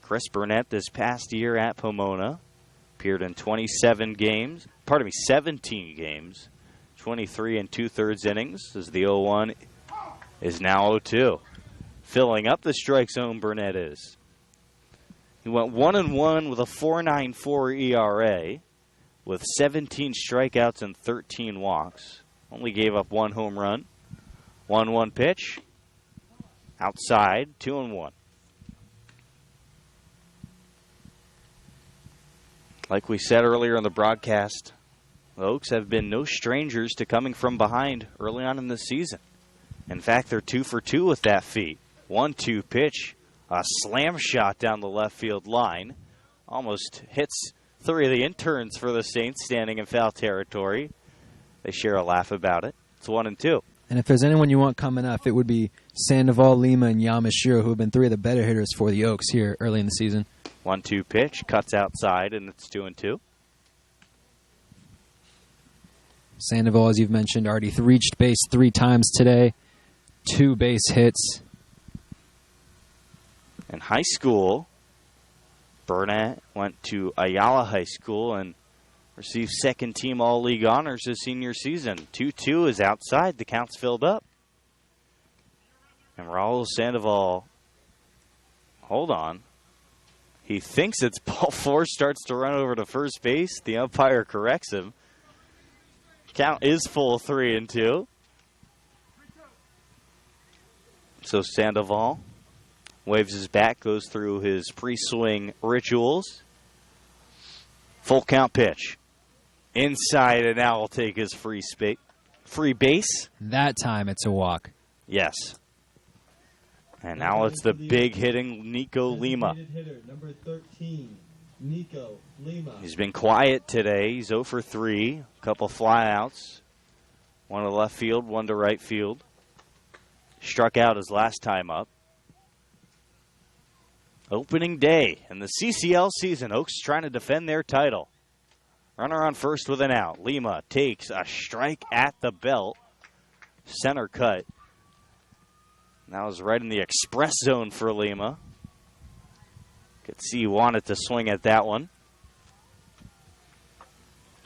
Chris Burnett this past year at Pomona appeared in 17 games, 23 and 2/3 innings as the 0-1 is now 0-2. Filling up the strike zone, Burnett is. He went 1-1 with a 4.94 ERA with 17 strikeouts and 13 walks. Only gave up 1 home run. 1-1 pitch. Outside, 2-1. Like we said earlier in the broadcast, the Oaks have been no strangers to coming from behind early on in the season. In fact, they're 2 for 2 with that feat. 1-2 pitch, a slam shot down the left field line. Almost hits 3 of the interns for the Saints standing in foul territory. They share a laugh about it. It's 1-2. And if there's anyone you want coming up, it would be Sandoval, Lima, and Yamashiro, who have been 3 of the better hitters for the Oaks here early in the season. 1-2 pitch, cuts outside, and it's 2-2. Sandoval, as you've mentioned, already reached base 3 times today. 2 base hits. In high school, Burnett went to Ayala High School and received second-team All-League honors his senior season. 2-2 is outside. The count's filled up. And Raul Sandoval, hold on. He thinks it's ball 4, starts to run over to first base. The umpire corrects him. Count is full 3-2. So Sandoval waves his bat, goes through his pre-swing rituals. Full count pitch. Inside, and now will take his free base. That time it's a walk. Yes. And now it's the big hitting Nico Lima. Hitter, number 13, Nico Lima. He's been quiet today. He's 0 for 3. A couple flyouts. 1 to left field, 1 to right field. Struck out his last time up. Opening day in the CCL season. Oaks trying to defend their title. Runner on first with an out. Lima takes a strike at the belt. Center cut. That was right in the express zone for Lima. Could see he wanted to swing at that one.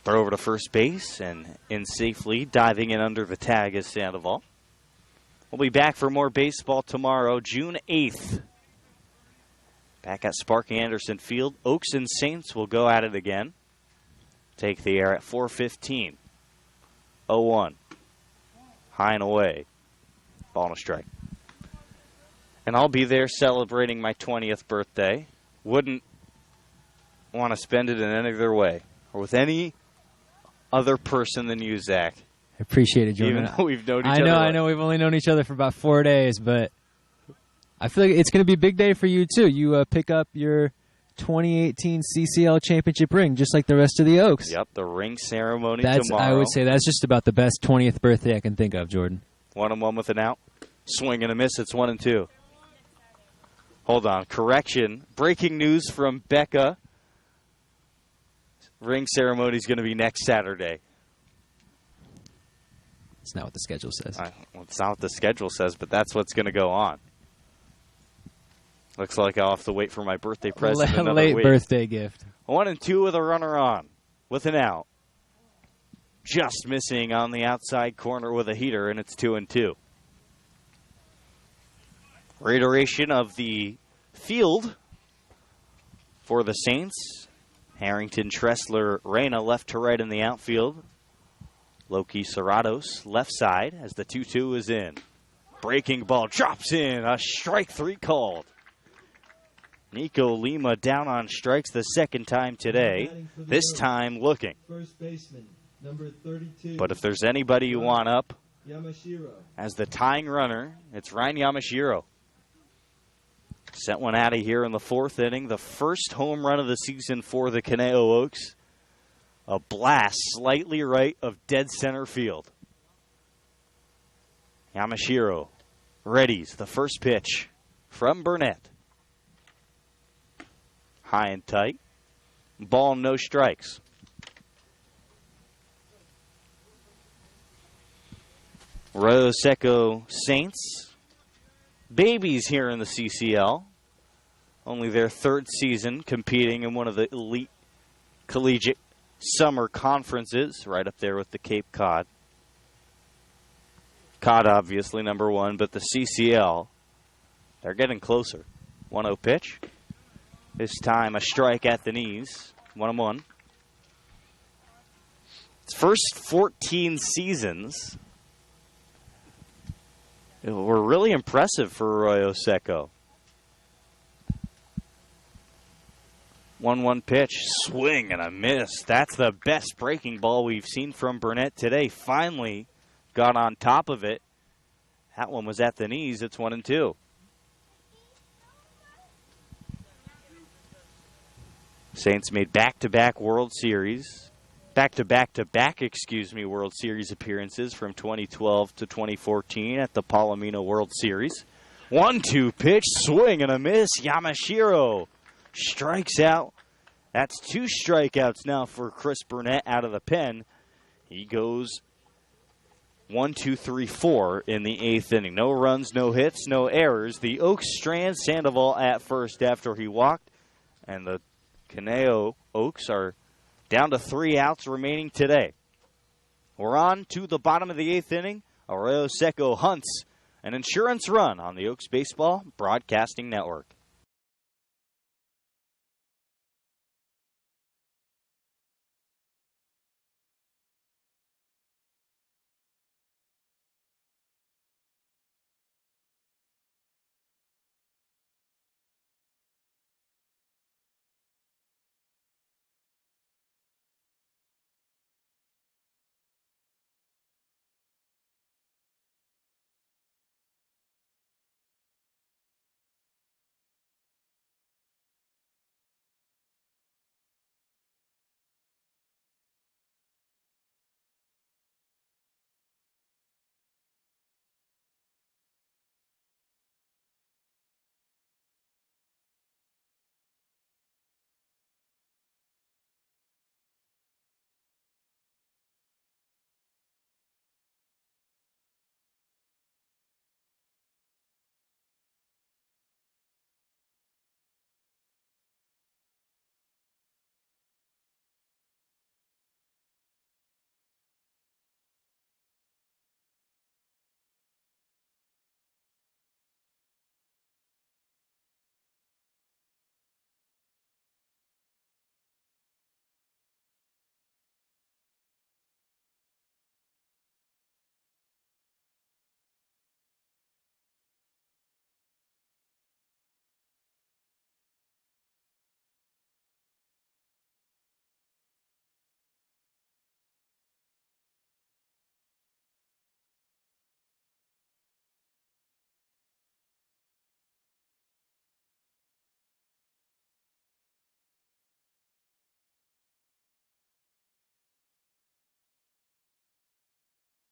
Throw over to first base and in safely. Diving in under the tag is Sandoval. We'll be back for more baseball tomorrow, June 8th. Back at Sparky Anderson Field. Oaks and Saints will go at it again. Take the air at 4:15. 0-1. High and away. Ball and a strike. And I'll be there celebrating my 20th birthday. Wouldn't want to spend it in any other way or with any other person than you, Zach. I appreciate it, Jordan. Even though we've known each other. I know. We've only known each other for about 4 days, but I feel like it's going to be a big day for you, too. You pick up your 2018 CCL championship ring, just like the rest of the Oaks. Yep, the ring ceremony tomorrow. I would say that's just about the best 20th birthday I can think of, Jordan. 1-1 with an out. Swing and a miss. It's 1-2. Hold on. Correction. Breaking news from Becca. Ring ceremony is going to be next Saturday. It's not what the schedule says. Well, it's not what the schedule says, but that's what's going to go on. Looks like I'll have to wait for my birthday present another Late week. birthday gift. 1-2 with a runner on. With an out. Just missing on the outside corner with a heater, and it's 2-2. Reiteration of the field for the Saints. Harrington, Tressler, Reyna left to right in the outfield. Loki Serratos left side as the 2-2 is in. Breaking ball drops in. A strike 3 called. Nico Lima down on strikes the second time today. This time looking. First baseman, number 32. But if there's anybody you want up Yamashiro. as the tying runner, it's Ryan Yamashiro. Sent one out of here in the 4th inning. The first home run of the season for the Conejo Oaks. A blast slightly right of dead center field. Yamashiro readies the first pitch from Burnett. High and tight. Ball, no strikes. Arroyo Seco Saints. Babies here in the CCL. Only their 3rd season competing in one of the elite collegiate summer conferences. Right up there with the Cape Cod. Cod obviously number 1, but the CCL, they're getting closer. 1-0 pitch. This time a strike at the knees. 1-1. Its first 14 seasons were really impressive for Arroyo Seco. 1-1 pitch, swing and a miss. That's the best breaking ball we've seen from Burnett today. Finally got on top of it. That one was at the knees. It's 1-2. Saints made back-to-back World Series World Series appearances from 2012 to 2014 at the Palomino World Series. 1-2 pitch, swing and a miss. Yamashiro strikes out. That's 2 strikeouts now for Chris Burnett out of the pen. He goes 1, 2, 3, 4 in the 8th inning. No runs, no hits, no errors. The Oaks strand Sandoval at first after he walked, and the Conejo Oaks are down to 3 outs remaining today. We're on to the bottom of the 8th inning. Arroyo Seco hunts an insurance run on the Oaks Baseball Broadcasting Network.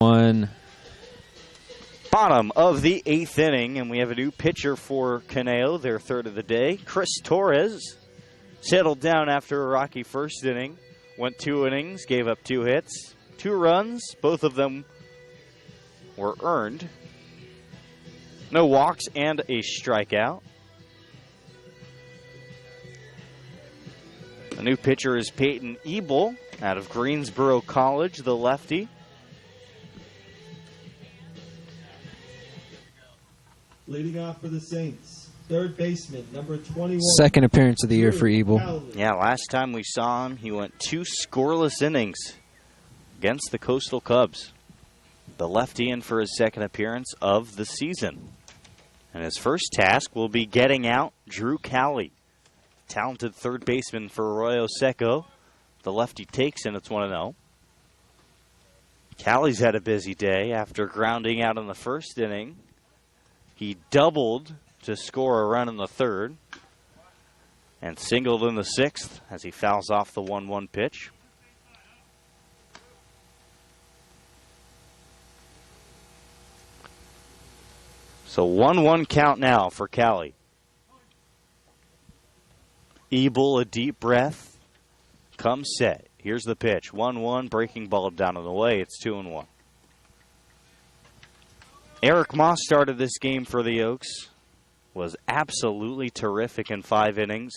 One. Bottom of the 8th inning, and we have a new pitcher for Conejo, their third of the day. Chris Torres settled down after a rocky first inning, went 2 innings, gave up 2 hits, 2 runs. Both of them were earned. No walks and a strikeout. The new pitcher is Peyton Ebel out of Greensboro College, the lefty. Leading off for the Saints, third baseman, number 21. Second appearance of the year for Ebel. Yeah, last time we saw him, he went 2 scoreless innings against the Coastal Cubs. The lefty in for his second appearance of the season. And his first task will be getting out Drew Cowley, talented third baseman for Arroyo Seco. The lefty takes, and it's 1-0. Cowley's had a busy day after grounding out in the first inning. He doubled to score a run in the third and singled in the 6th as he fouls off the 1-1 pitch. So 1-1 count now for Cali. Ebel, a deep breath, comes set. Here's the pitch. 1-1, breaking ball down and away. It's 2-1. Eric Moss started this game for the Oaks. Was absolutely terrific in 5 innings.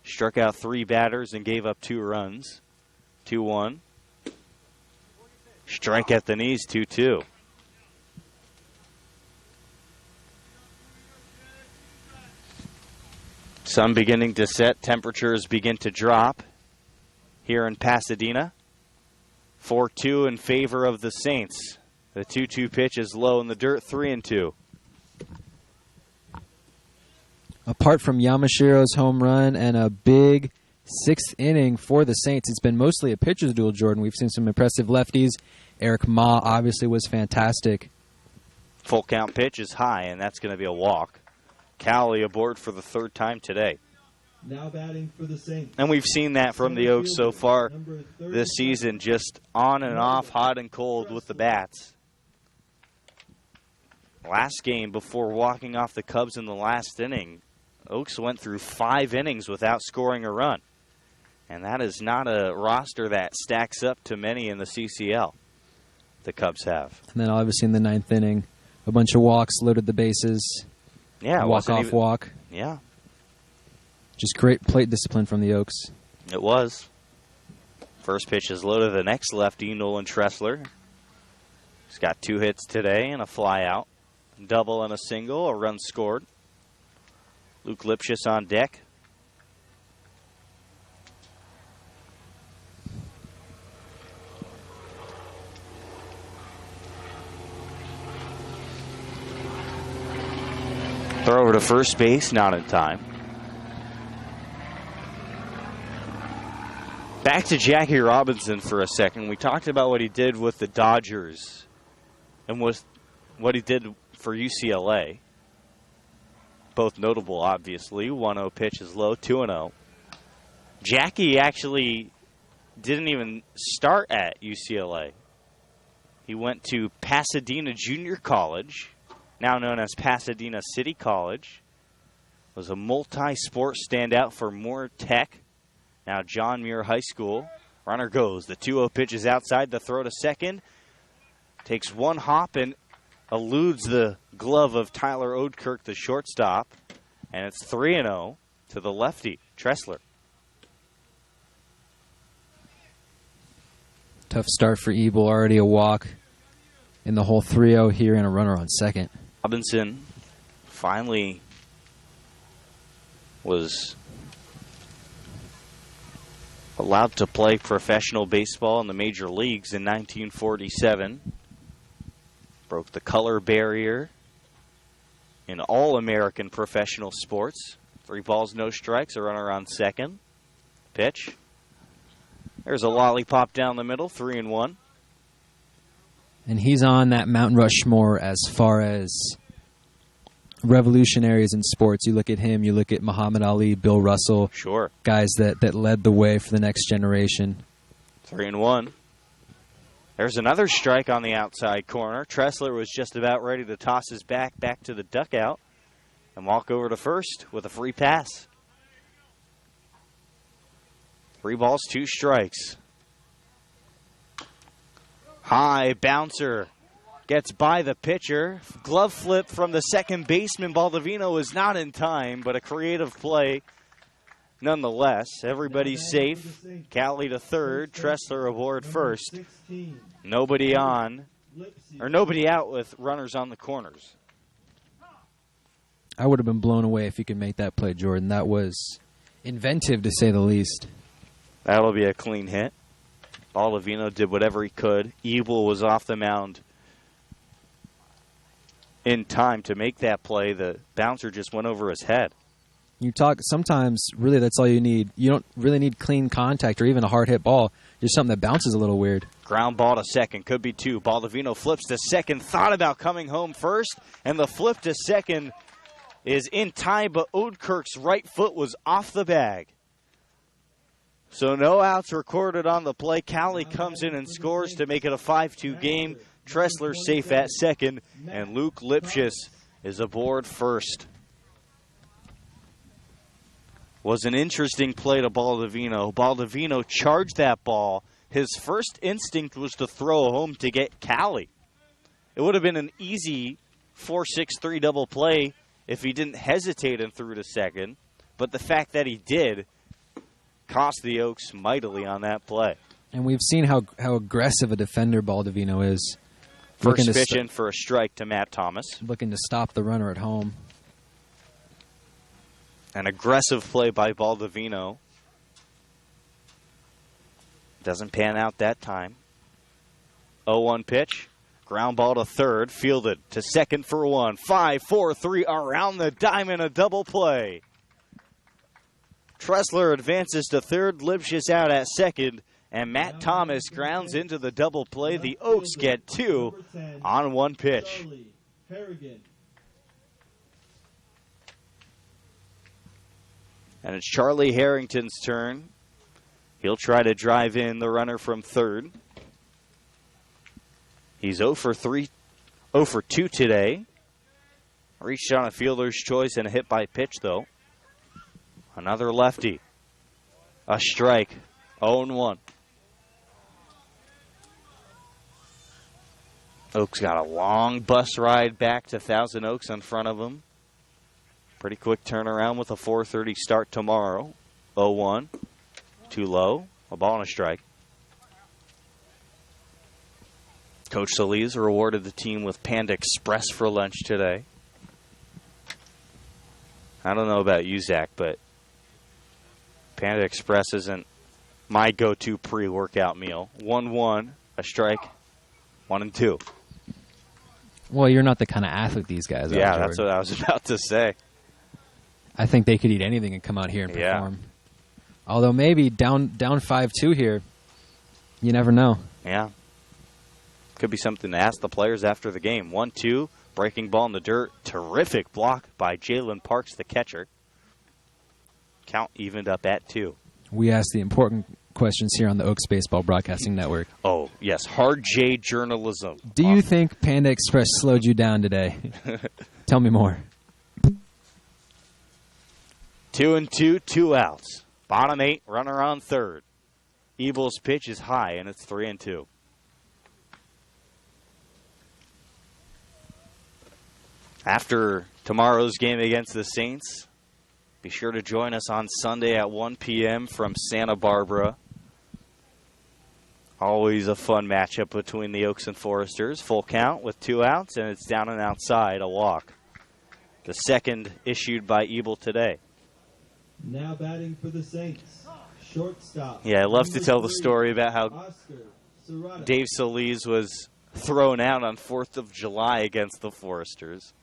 Struck out 3 batters and gave up 2 runs. 2-1. Strike at the knees, 2-2. Sun beginning to set. Temperatures begin to drop here in Pasadena. 4-2 in favor of the Saints. The 2-2 pitch is low in the dirt, 3-2. Apart from Yamashiro's home run and a big 6th inning for the Saints, it's been mostly a pitcher's duel, Jordan. We've seen some impressive lefties. Eric Ma obviously was fantastic. Full count pitch is high, and that's going to be a walk. Cowley aboard for the 3rd time today. Now batting for the Saints. And we've seen that from the Oaks so far this season, just on and off, hot and cold with the bats. Last game, before walking off the Cubs in the last inning, Oaks went through 5 innings without scoring a run. And that is not a roster that stacks up to many in the CCL the Cubs have. And then obviously in the 9th inning, a bunch of walks, loaded the bases. Yeah, walk-off walk. Yeah. Just great plate discipline from the Oaks. It was. First pitch is low to the next lefty, Nolan Tressler. He's got 2 hits today and a fly out. Double and a single, a run scored. Luke Lipschitz on deck. Throw over to first base, not in time. Back to Jackie Robinson for a second. We talked about what he did with the Dodgers and what he did for UCLA. Both notable, obviously. 1-0 pitch is low, 2-0. Jackie actually didn't even start at UCLA. He went to Pasadena Junior College, now known as Pasadena City College. Was a multi-sport standout for Moore Tech, now John Muir High School. Runner goes. The 2-0 pitch is outside. The throw to second. Takes one hop and eludes the glove of Tyler Oudkirk, the shortstop. And it's 3-0 to the lefty, Tressler. Tough start for Ebel. Already a walk in the whole 3-0 here and a runner on second. Robinson finally was allowed to play professional baseball in the major leagues in 1947. Broke the color barrier in all American professional sports. 3 balls, no strikes, a runner on second. Pitch. There's a lollipop down the middle, 3-1. And he's on that Mount Rushmore as far as revolutionaries in sports. You look at him, you look at Muhammad Ali, Bill Russell. Sure. Guys that led the way for the next generation. 3-1. There's another strike on the outside corner. Tressler was just about ready to toss his back to the dugout and walk over to first with a free pass. 3 balls, 2 strikes. High bouncer gets by the pitcher. Glove flip from the second baseman. Baldovino is not in time, but a creative play nonetheless. Everybody's safe. Catley to third. Tressler aboard first. Nobody on, or nobody out with runners on the corners. I would have been blown away if you could make that play, Jordan. That was inventive, to say the least. That'll be a clean hit. Baldovino did whatever he could. Ebel was off the mound in time to make that play. The bouncer just went over his head. You talk, sometimes really that's all you need. You don't really need clean contact or even a hard hit ball. Just something that bounces a little weird. Ground ball to second, could be 2. Baldovino flips to second, thought about coming home first, and the flip to second is in time, but Oudkirk's right foot was off the bag. So no outs recorded on the play. Cowley comes in and scores to make it a 5-2 game. Tressler safe at second, and Luke Lipschitz is aboard first. Was an interesting play to Baldovino. Baldovino charged that ball. His first instinct was to throw home to get Cowley. It would have been an easy 4-6-3 double play if he didn't hesitate and threw to second. But the fact that he did cost the Oaks mightily on that play. And we've seen how aggressive a defender Baldovino is. First pitch in for a strike to Matt Thomas. Looking to stop the runner at home. An aggressive play by Baldovino. Doesn't pan out that time. 0-1 pitch. Ground ball to third. Fielded to second for 1. 5-4-3 around the diamond. A double play. Tressler advances to third. Lipschitz out at second. And Matt Thomas grounds into the double play. The Oaks get 2 on 1 pitch. And it's Charlie Harrington's turn. He'll try to drive in the runner from third. He's 0 for 2 today. Reached on a fielder's choice and a hit by pitch, though. Another lefty. A strike. 0-1. Oaks got a long bus ride back to Thousand Oaks in front of them. Pretty quick turnaround with a 4:30 start tomorrow. 0-1. Too low. A ball and a strike. Coach Solis rewarded the team with Panda Express for lunch today. I don't know about you, Zach, but Panda Express isn't my go-to pre-workout meal. 1-1, a strike, 1-2. Well, you're not the kind of athlete these guys are. Yeah, Jordan. that's what I was about to say. I think they could eat anything and come out here and perform. Although maybe down 5-2 here, you never know. Yeah. Could be something to ask the players after the game. 1-2, breaking ball in the dirt. Terrific block by Jalen Parks, the catcher. Count evened up at 2. We ask the important questions here on the Oaks Baseball Broadcasting Network. Oh, yes, hard J journalism. Do you think Panda Express slowed you down today? Tell me more. 2-2, 2 outs. Bottom 8, runner on third. Evil's pitch is high, and it's 3-2. After tomorrow's game against the Saints, be sure to join us on Sunday at 1 p.m. from Santa Barbara. Always a fun matchup between the Oaks and Foresters. Full count with 2 outs, and it's down and outside, a walk. The second issued by Ebel today. Now batting for the Saints, shortstop. Yeah, I love to tell the story about how Oscar Serrata. Dave Solis was thrown out on 4th of July against the Foresters.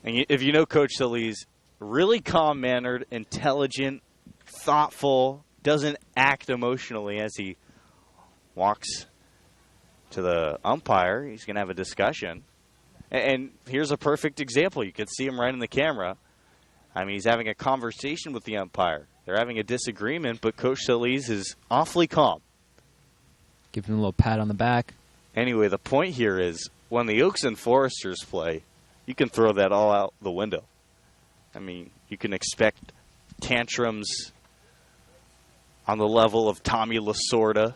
And if you know Coach Solis, really calm-mannered, intelligent, thoughtful, doesn't act emotionally as he walks to the umpire. He's going to have a discussion. And here's a perfect example. You can see him right in the camera. I mean, he's having a conversation with the umpire. They're having a disagreement, but Coach Solis is awfully calm. Give him a little pat on the back. Anyway, the point here is when the Oaks and Foresters play, you can throw that all out the window. I mean, you can expect tantrums on the level of Tommy Lasorda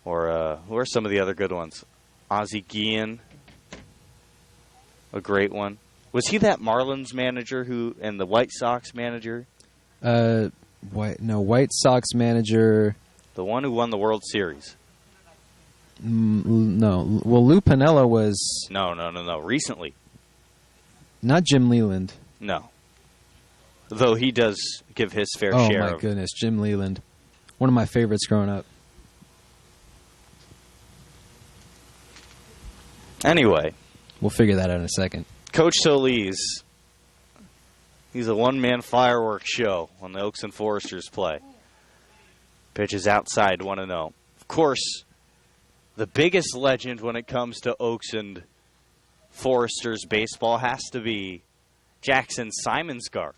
or who are some of the other good ones? Ozzie Guillen, a great one. Was he that Marlins manager and the White Sox manager? White Sox manager. The one who won the World Series. No. Well, Lou Piniella was... No. Recently. Not Jim Leland. No. Though he does give his fair share. Oh, my goodness. Jim Leland. One of my favorites growing up. Anyway. We'll figure that out in a second. Coach Solis, he's a one-man fireworks show when the Oaks and Foresters play. Pitch is outside, 1-0. Of course, the biggest legend when it comes to Oaks and Foresters baseball has to be Jackson Simonsgard.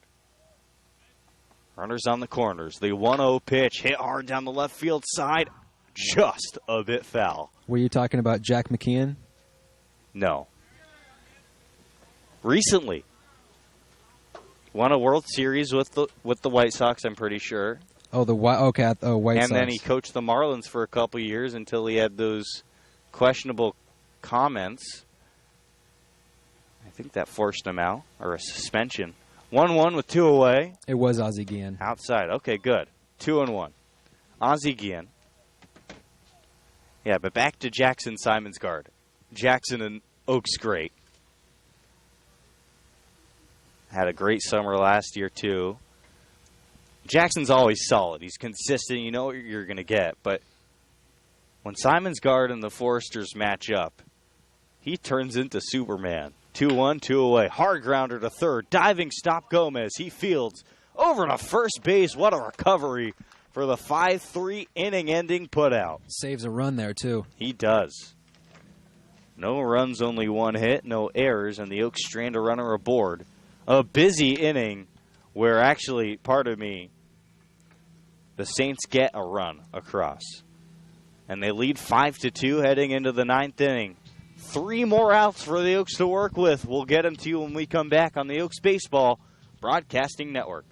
Runners on the corners. The 1-0 pitch hit hard down the left field side. Just a bit foul. Were you talking about Jack McKeon? No. Recently. Won a World Series with the White Sox, I'm pretty sure. Oh, White Sox. And then he coached the Marlins for a couple years until he had those questionable comments. I think that forced him out, or a suspension. 1-1 with 2 away. It was Ozzie Guillen. Outside. Okay, good. 2-1. Ozzie Guillen. Yeah, but back to Jackson Simonsgard. Jackson and Oaks great. Had a great summer last year, too. Jackson's always solid. He's consistent. You know what you're going to get. But when Simonsgard and the Foresters match up, he turns into Superman. 2-1, 2 away. Hard grounder to third. Diving stop Gomez. He fields over to first base. What a recovery for the 5-3 inning-ending putout. Saves a run there, too. He does. No runs, only 1 hit. No errors, and the Oaks strand a runner aboard. A busy inning where actually, pardon me, the Saints get a run across. And they lead 5-2 heading into the 9th inning. 3 more outs for the Oaks to work with. We'll get them to you when we come back on the Oaks Baseball Broadcasting Network.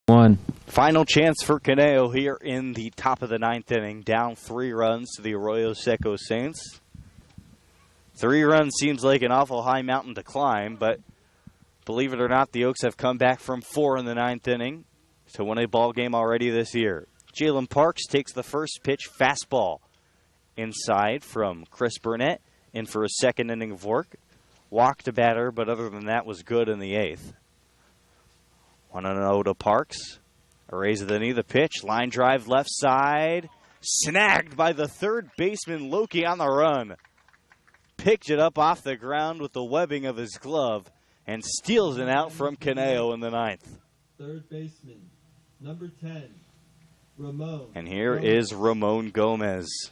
One. Final chance for Conejo here in the top of the ninth inning. Down 3 runs to the Arroyo Seco Saints. 3 runs seems like an awful high mountain to climb, but believe it or not, the Oaks have come back from 4 in the ninth inning to win a ball game already this year. Jalen Parks takes the first pitch, fastball inside from Chris Burnett, in for a second inning of work. Walked a batter, but other than that was good in the 8th. 1-0 to Parks. A raise of the knee, the pitch, line drive left side. Snagged by the third baseman, Loki, on the run. Picked it up off the ground with the webbing of his glove and steals it out from Conejo in the 9th. Third baseman, number 10, Ramon. And here is Ramon Gomez.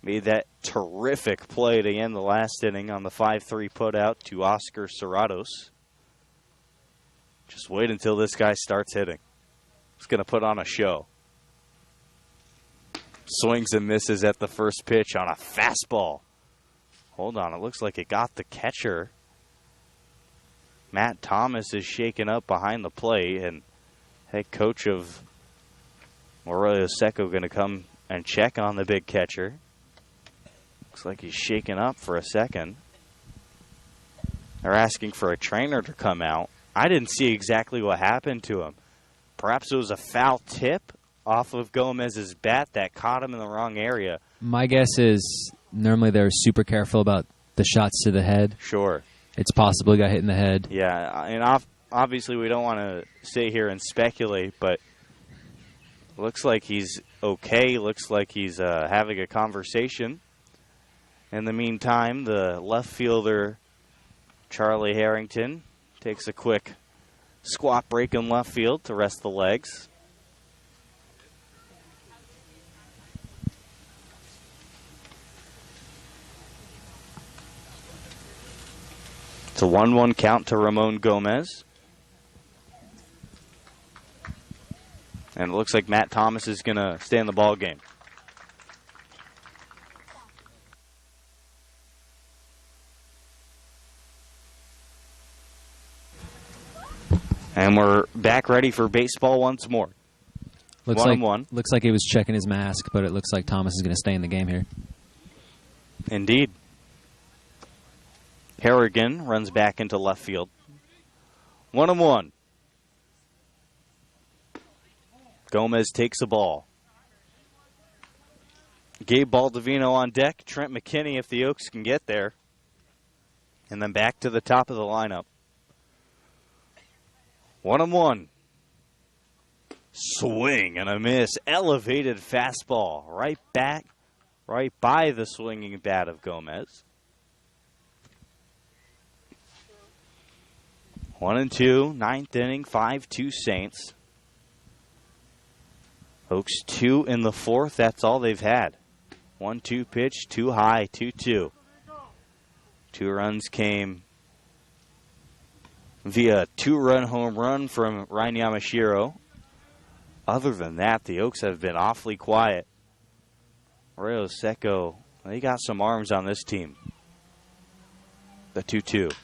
Made that terrific play to end the last inning on the 5-3 putout to Oscar Serratos. Just wait until this guy starts hitting. He's going to put on a show. Swings and misses at the first pitch on a fastball. Hold on, it looks like it got the catcher. Matt Thomas is shaken up behind the plate, and head coach of Arroyo Seco going to come and check on the big catcher. Looks like he's shaken up for a second. They're asking for a trainer to come out. I didn't see exactly what happened to him. Perhaps it was a foul tip off of Gomez's bat that caught him in the wrong area. My guess is normally they're super careful about the shots to the head. Sure. It's possible he got hit in the head. Yeah, and obviously we don't want to sit here and speculate, but looks like he's okay. Looks like he's having a conversation. In the meantime, the left fielder, Charlie Harrington, takes a quick squat break in left field to rest the legs. It's a 1-1 count to Ramon Gomez. And it looks like Matt Thomas is going to stay in the ball game. And we're back ready for baseball once more. Looks like he was checking his mask, but it looks like Thomas is going to stay in the game here. Indeed. Harrigan runs back into left field. 1-1. Gomez takes the ball. Gabe Baldovino on deck. Trent McKinney if the Oaks can get there. And then back to the top of the lineup. 1-1. Swing and a miss. Elevated fastball. Right by the swinging bat of Gomez. 1-2, ninth inning, 5-2 Saints. Oaks 2 in the 4th. That's all they've had. 1-2 pitch, too high, 2-2. 2 runs came via 2-run home run from Ryan Yamashiro. Other than that, the Oaks have been awfully quiet. Arroyo Seco, they got some arms on this team. The 2-2.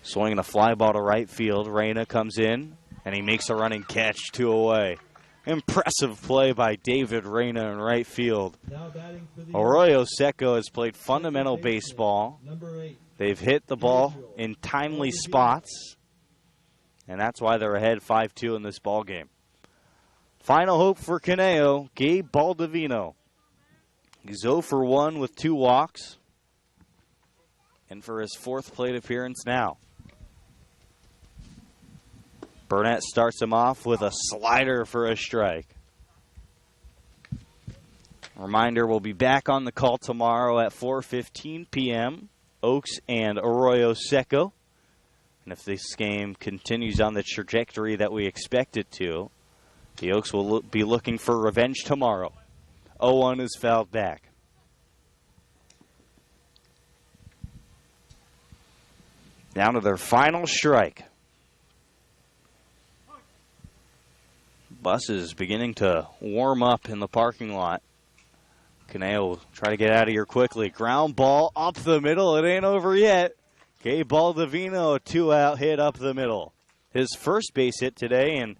Swinging a fly ball to right field. Reyna comes in, and he makes a running catch, 2 away. Impressive play by David Reyna in right field. Now batting for the Arroyo Seco has played fundamental baseman, baseball. number 8. They've hit the ball in timely spots, and that's why they're ahead 5-2 in this ball game. Final hope for Conejo, Gabe Baldovino. He's 0 for 1 with 2 walks, and for his 4th plate appearance now. Burnett starts him off with a slider for a strike. Reminder, we'll be back on the call tomorrow at 4:15 p.m. Oaks and Arroyo Seco. And if this game continues on the trajectory that we expect it to, the Oaks will be looking for revenge tomorrow. 0-1 is fouled back. Down to their final strike. Bus is beginning to warm up in the parking lot. Conejo will try to get out of here quickly. Ground ball up the middle. It ain't over yet. Gabe Baldovino, a 2-out hit up the middle. His first base hit today, and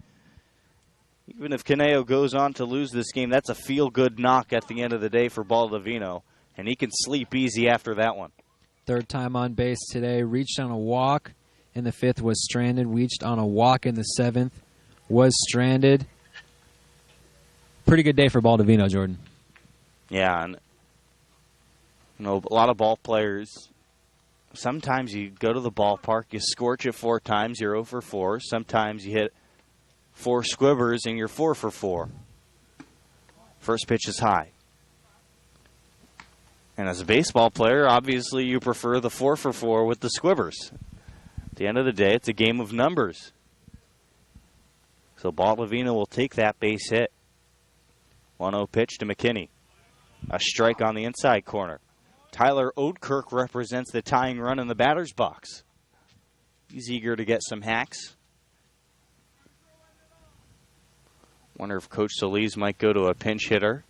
even if Conejo goes on to lose this game, that's a feel-good knock at the end of the day for Baldovino, and he can sleep easy after that one. 3rd time on base today. Reached on a walk in the 5th, was stranded. Reached on a walk in the 7th, was stranded. Pretty good day for Baldovino, Jordan. Yeah, and a lot of ball players, sometimes you go to the ballpark, you scorch it 4 times, you're 0 for 4. Sometimes you hit 4 squibbers and you're 4 for 4. First pitch is high. And as a baseball player, obviously you prefer the 4 for 4 with the squibbers. At the end of the day, it's a game of numbers. So Baldovino will take that base hit. 1-0 pitch to McKinney. A strike on the inside corner. Tyler Oatkirk represents the tying run in the batter's box. He's eager to get some hacks. Wonder if Coach Solis might go to a pinch hitter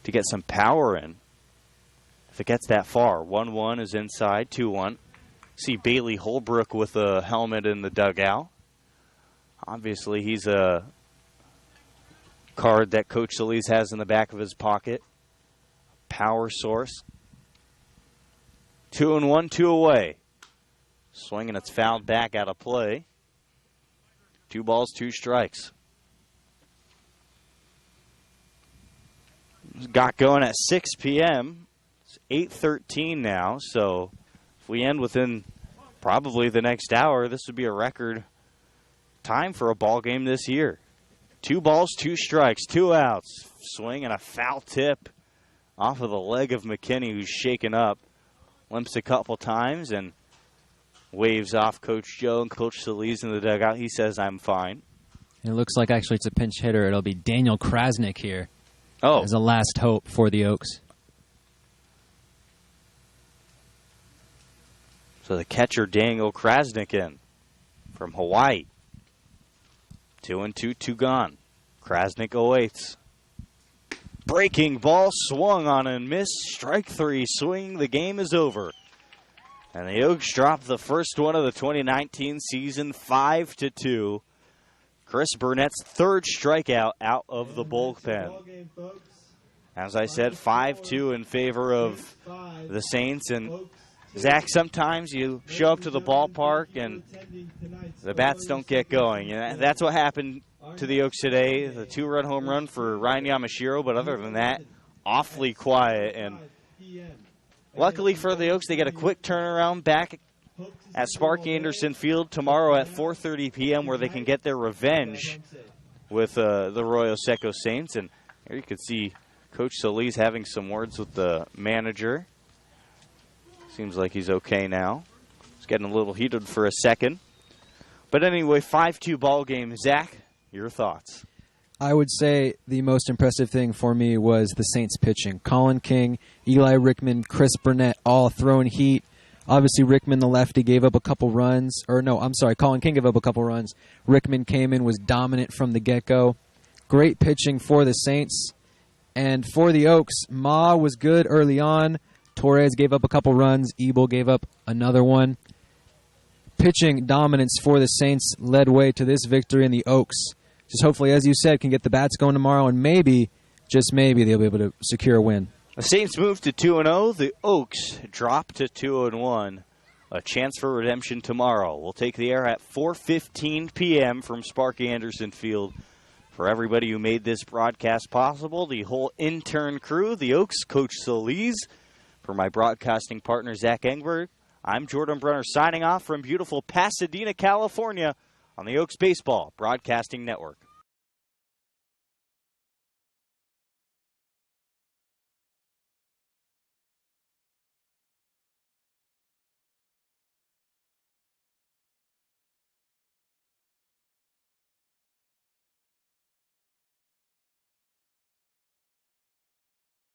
to get some power in. If it gets that far. 1-1 is inside, 2-1. See Bailey Holbrook with a helmet in the dugout. Obviously, he's a card that Coach Solis has in the back of his pocket. Power source. 2-1, 2 away. Swing and it's fouled back out of play. 2 balls, 2 strikes. Got going at 6 p.m. It's 8:13 now, so if we end within probably the next hour, this would be a record time for a ball game this year. 2 balls, 2 strikes, 2 outs. Swing and a foul tip off of the leg of McKinney, who's shaken up. Limps a couple times and waves off Coach Joe and Coach Solis in the dugout. He says, I'm fine. It looks like actually it's a pinch hitter. It'll be Daniel Krasnick here Oh, as a last hope for the Oaks. so the catcher, Daniel Krasnick, in from Hawaii. 2-2, 2 gone. Krasnick awaits. Breaking ball swung on and missed. Strike 3. Swing. The game is over. And the Oaks drop the first one of the 2019 season, 5-2. Chris Burnett's 3rd strikeout out of the bullpen. As I said, 5-2 in favor of the Saints. And Zach, sometimes you show up to the ballpark and the bats don't get going. And that's what happened to the Oaks today. The 2-run home run for Ryan Yamashiro, but other than that, awfully quiet. And luckily for the Oaks, they get a quick turnaround back at Sparky Anderson Field tomorrow at 4:30 p.m. where they can get their revenge with the Arroyo Seco Saints. And here you can see Coach Solis having some words with the manager. Seems like he's okay now. He's getting a little heated for a second. But anyway, 5-2 ball game. Zach, your thoughts? I would say the most impressive thing for me was the Saints pitching. Colin King, Eli Rickman, Chris Burnett all throwing heat. Obviously, Rickman, the lefty, gave up a couple runs. Colin King gave up a couple runs. Rickman came in, was dominant from the get-go. Great pitching for the Saints. And for the Oaks, Ma was good early on. Torres gave up a couple runs. Ebel gave up another one. Pitching dominance for the Saints led way to this victory, and the Oaks just hopefully, as you said, can get the bats going tomorrow, and maybe, just maybe, they'll be able to secure a win. The Saints move to 2-0. The Oaks drop to 2-1. A chance for redemption tomorrow. We'll take the air at 4:15 p.m. from Sparky Anderson Field. For everybody who made this broadcast possible, the whole intern crew, the Oaks, Coach Solis. For my broadcasting partner, Zach Engberg, I'm Jordan Brenner signing off from beautiful Pasadena, California on the Oaks Baseball Broadcasting Network.